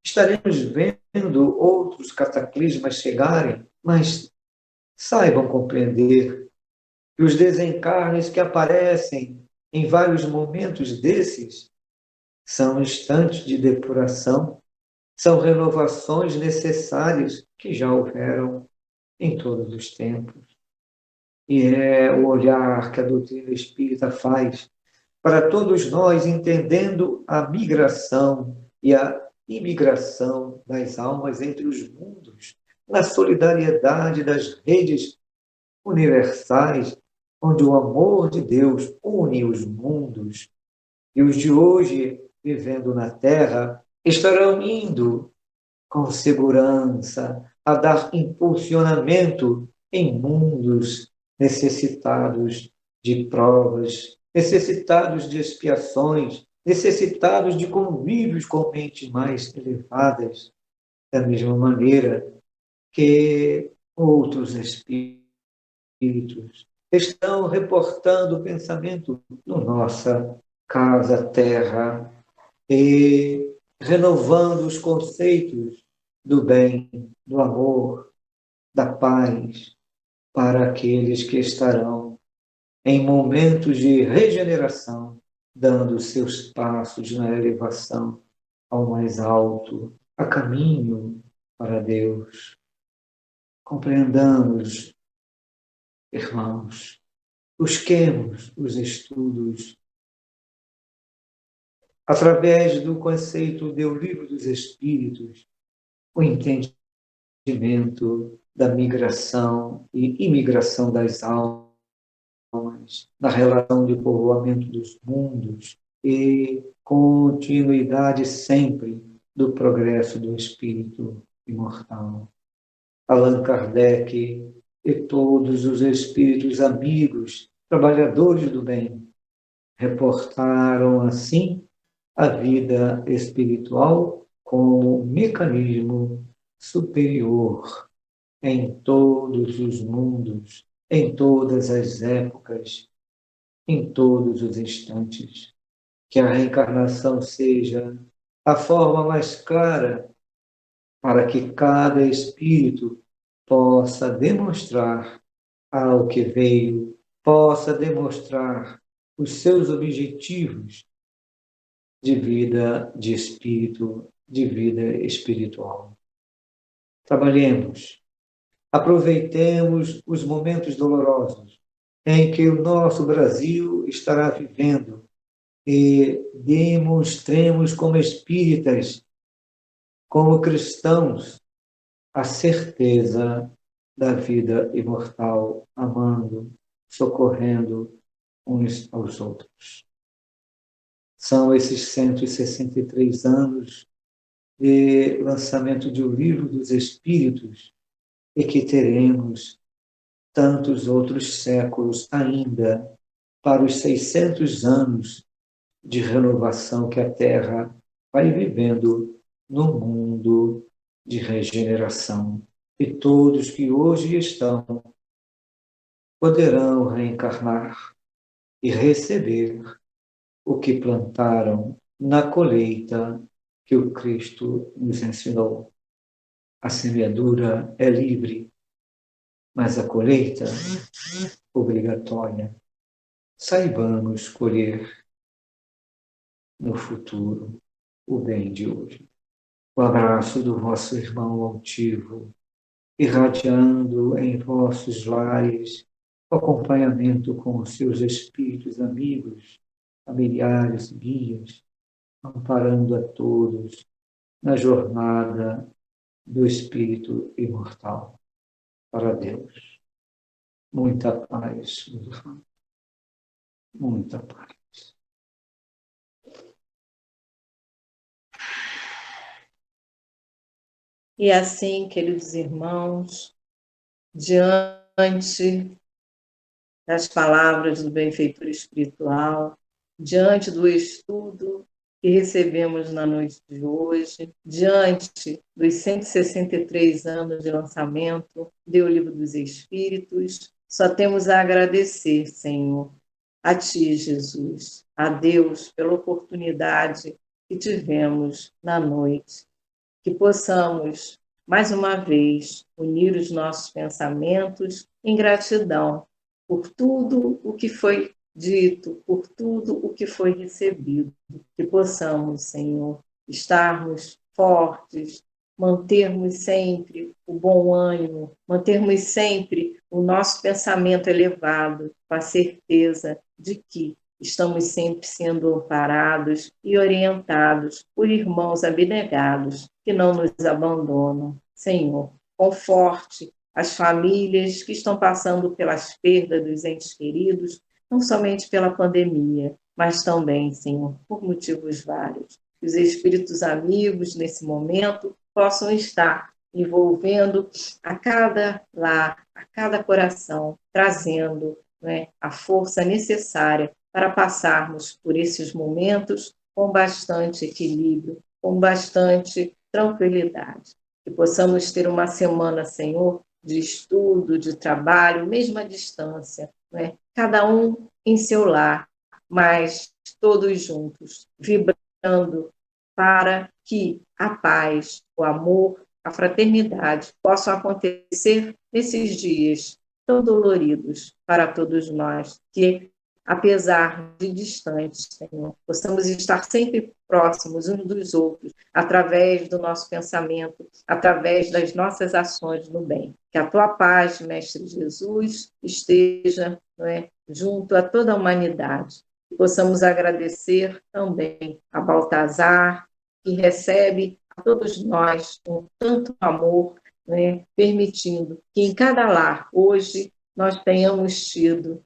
estaremos vendo outros cataclismas chegarem, mas saibam compreender que os desencarnes que aparecem em vários momentos desses são instantes de depuração, são renovações necessárias que já houveram em todos os tempos. E é o olhar que a doutrina espírita faz para todos nós, entendendo a migração e a imigração das almas entre os mundos, na solidariedade das redes universais, onde o amor de Deus une os mundos, e os de hoje, vivendo na Terra, estarão indo com segurança a dar impulsionamento em mundos necessitados de provas, necessitados de expiações, necessitados de convívios com mentes mais elevadas, da mesma maneira que outros espíritos estão reportando o pensamento na nossa casa terra e renovando os conceitos do bem, do amor, da paz para aqueles que estarão em momentos de regeneração, dando seus passos na elevação ao mais alto, a caminho para Deus. Compreendamos, irmãos, busquemos os estudos através do conceito do Livro dos Espíritos, o entendimento da migração e imigração das almas, da relação de povoamento dos mundos e continuidade sempre do progresso do espírito imortal. Allan Kardec e todos os espíritos amigos, trabalhadores do bem, reportaram assim a vida espiritual como mecanismo superior em todos os mundos, em todas as épocas, em todos os instantes. Que a reencarnação seja a forma mais clara para que cada espírito possa demonstrar ao que veio, possa demonstrar os seus objetivos de vida de espírito, de vida espiritual. Trabalhemos, aproveitemos os momentos dolorosos em que o nosso Brasil estará vivendo e demonstremos como espíritas, como cristãos, a certeza da vida imortal, amando, socorrendo uns aos outros. São esses 163 anos de lançamento de O Livro dos Espíritos e que teremos tantos outros séculos ainda para os 600 anos de renovação que a Terra vai vivendo no mundo de regeneração. E todos que hoje estão poderão reencarnar e receber o que plantaram na colheita que o Cristo nos ensinou. A semeadura é livre, mas a colheita obrigatória. Saibamos colher no futuro o bem de hoje. O abraço do vosso irmão altivo, irradiando em vossos lares o acompanhamento com os seus espíritos amigos, familiares, guias, amparando a todos na jornada do espírito imortal para Deus. Muita paz, muita paz. E assim, queridos irmãos, diante das palavras do benfeitor espiritual, diante do estudo que recebemos na noite de hoje, diante dos 163 anos de lançamento do Livro dos Espíritos, só temos a agradecer, Senhor, a Ti, Jesus, a Deus, pela oportunidade que tivemos na noite, que possamos, mais uma vez, unir os nossos pensamentos em gratidão por tudo o que foi dito, por tudo o que foi recebido, que possamos, Senhor, estarmos fortes, mantermos sempre o bom ânimo, mantermos sempre o nosso pensamento elevado, com a certeza de que estamos sempre sendo amparados e orientados por irmãos abnegados que não nos abandonam. Senhor, conforte as famílias que estão passando pelas perdas dos entes queridos, não somente pela pandemia, mas também, Senhor, por motivos vários. Que os espíritos amigos, nesse momento, possam estar envolvendo a cada lar, a cada coração, trazendo, né, a força necessária para passarmos por esses momentos com bastante equilíbrio, com bastante tranquilidade. Que possamos ter uma semana, Senhor, de estudo, de trabalho, mesmo à distância, né? Cada um em seu lar, mas todos juntos, vibrando para que a paz, o amor, a fraternidade possam acontecer nesses dias tão doloridos para todos nós, que, apesar de distantes, Senhor, possamos estar sempre próximos uns dos outros, através do nosso pensamento, através das nossas ações no bem. Que a tua paz, Mestre Jesus, esteja, não é, junto a toda a humanidade. Que possamos agradecer também a Baltazar, que recebe a todos nós com tanto amor, né, permitindo que em cada lar, hoje, nós tenhamos tido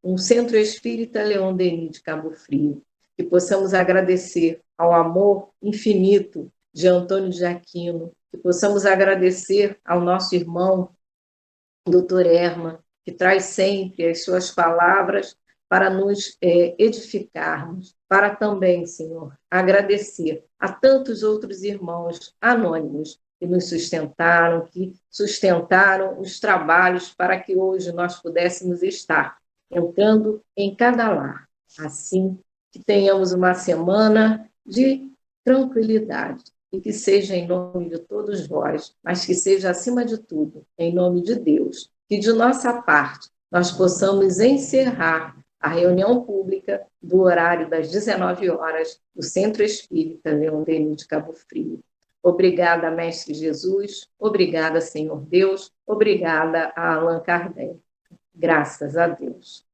um Centro Espírita Leon Denis de Cabo Frio, que possamos agradecer ao amor infinito de Antônio de Aquino, que possamos agradecer ao nosso irmão, Dr. Herman, que traz sempre as suas palavras para nos edificarmos, para também, Senhor, agradecer a tantos outros irmãos anônimos que nos sustentaram, que sustentaram os trabalhos para que hoje nós pudéssemos estar entrando em cada lar. Assim, que tenhamos uma semana de tranquilidade e que seja em nome de todos vós, mas que seja, acima de tudo, em nome de Deus, que de nossa parte nós possamos encerrar a reunião pública do horário das 19 horas do Centro Espírita Leon Denis de Cabo Frio. Obrigada, Mestre Jesus, obrigada, Senhor Deus, obrigada a Allan Kardec. Graças a Deus.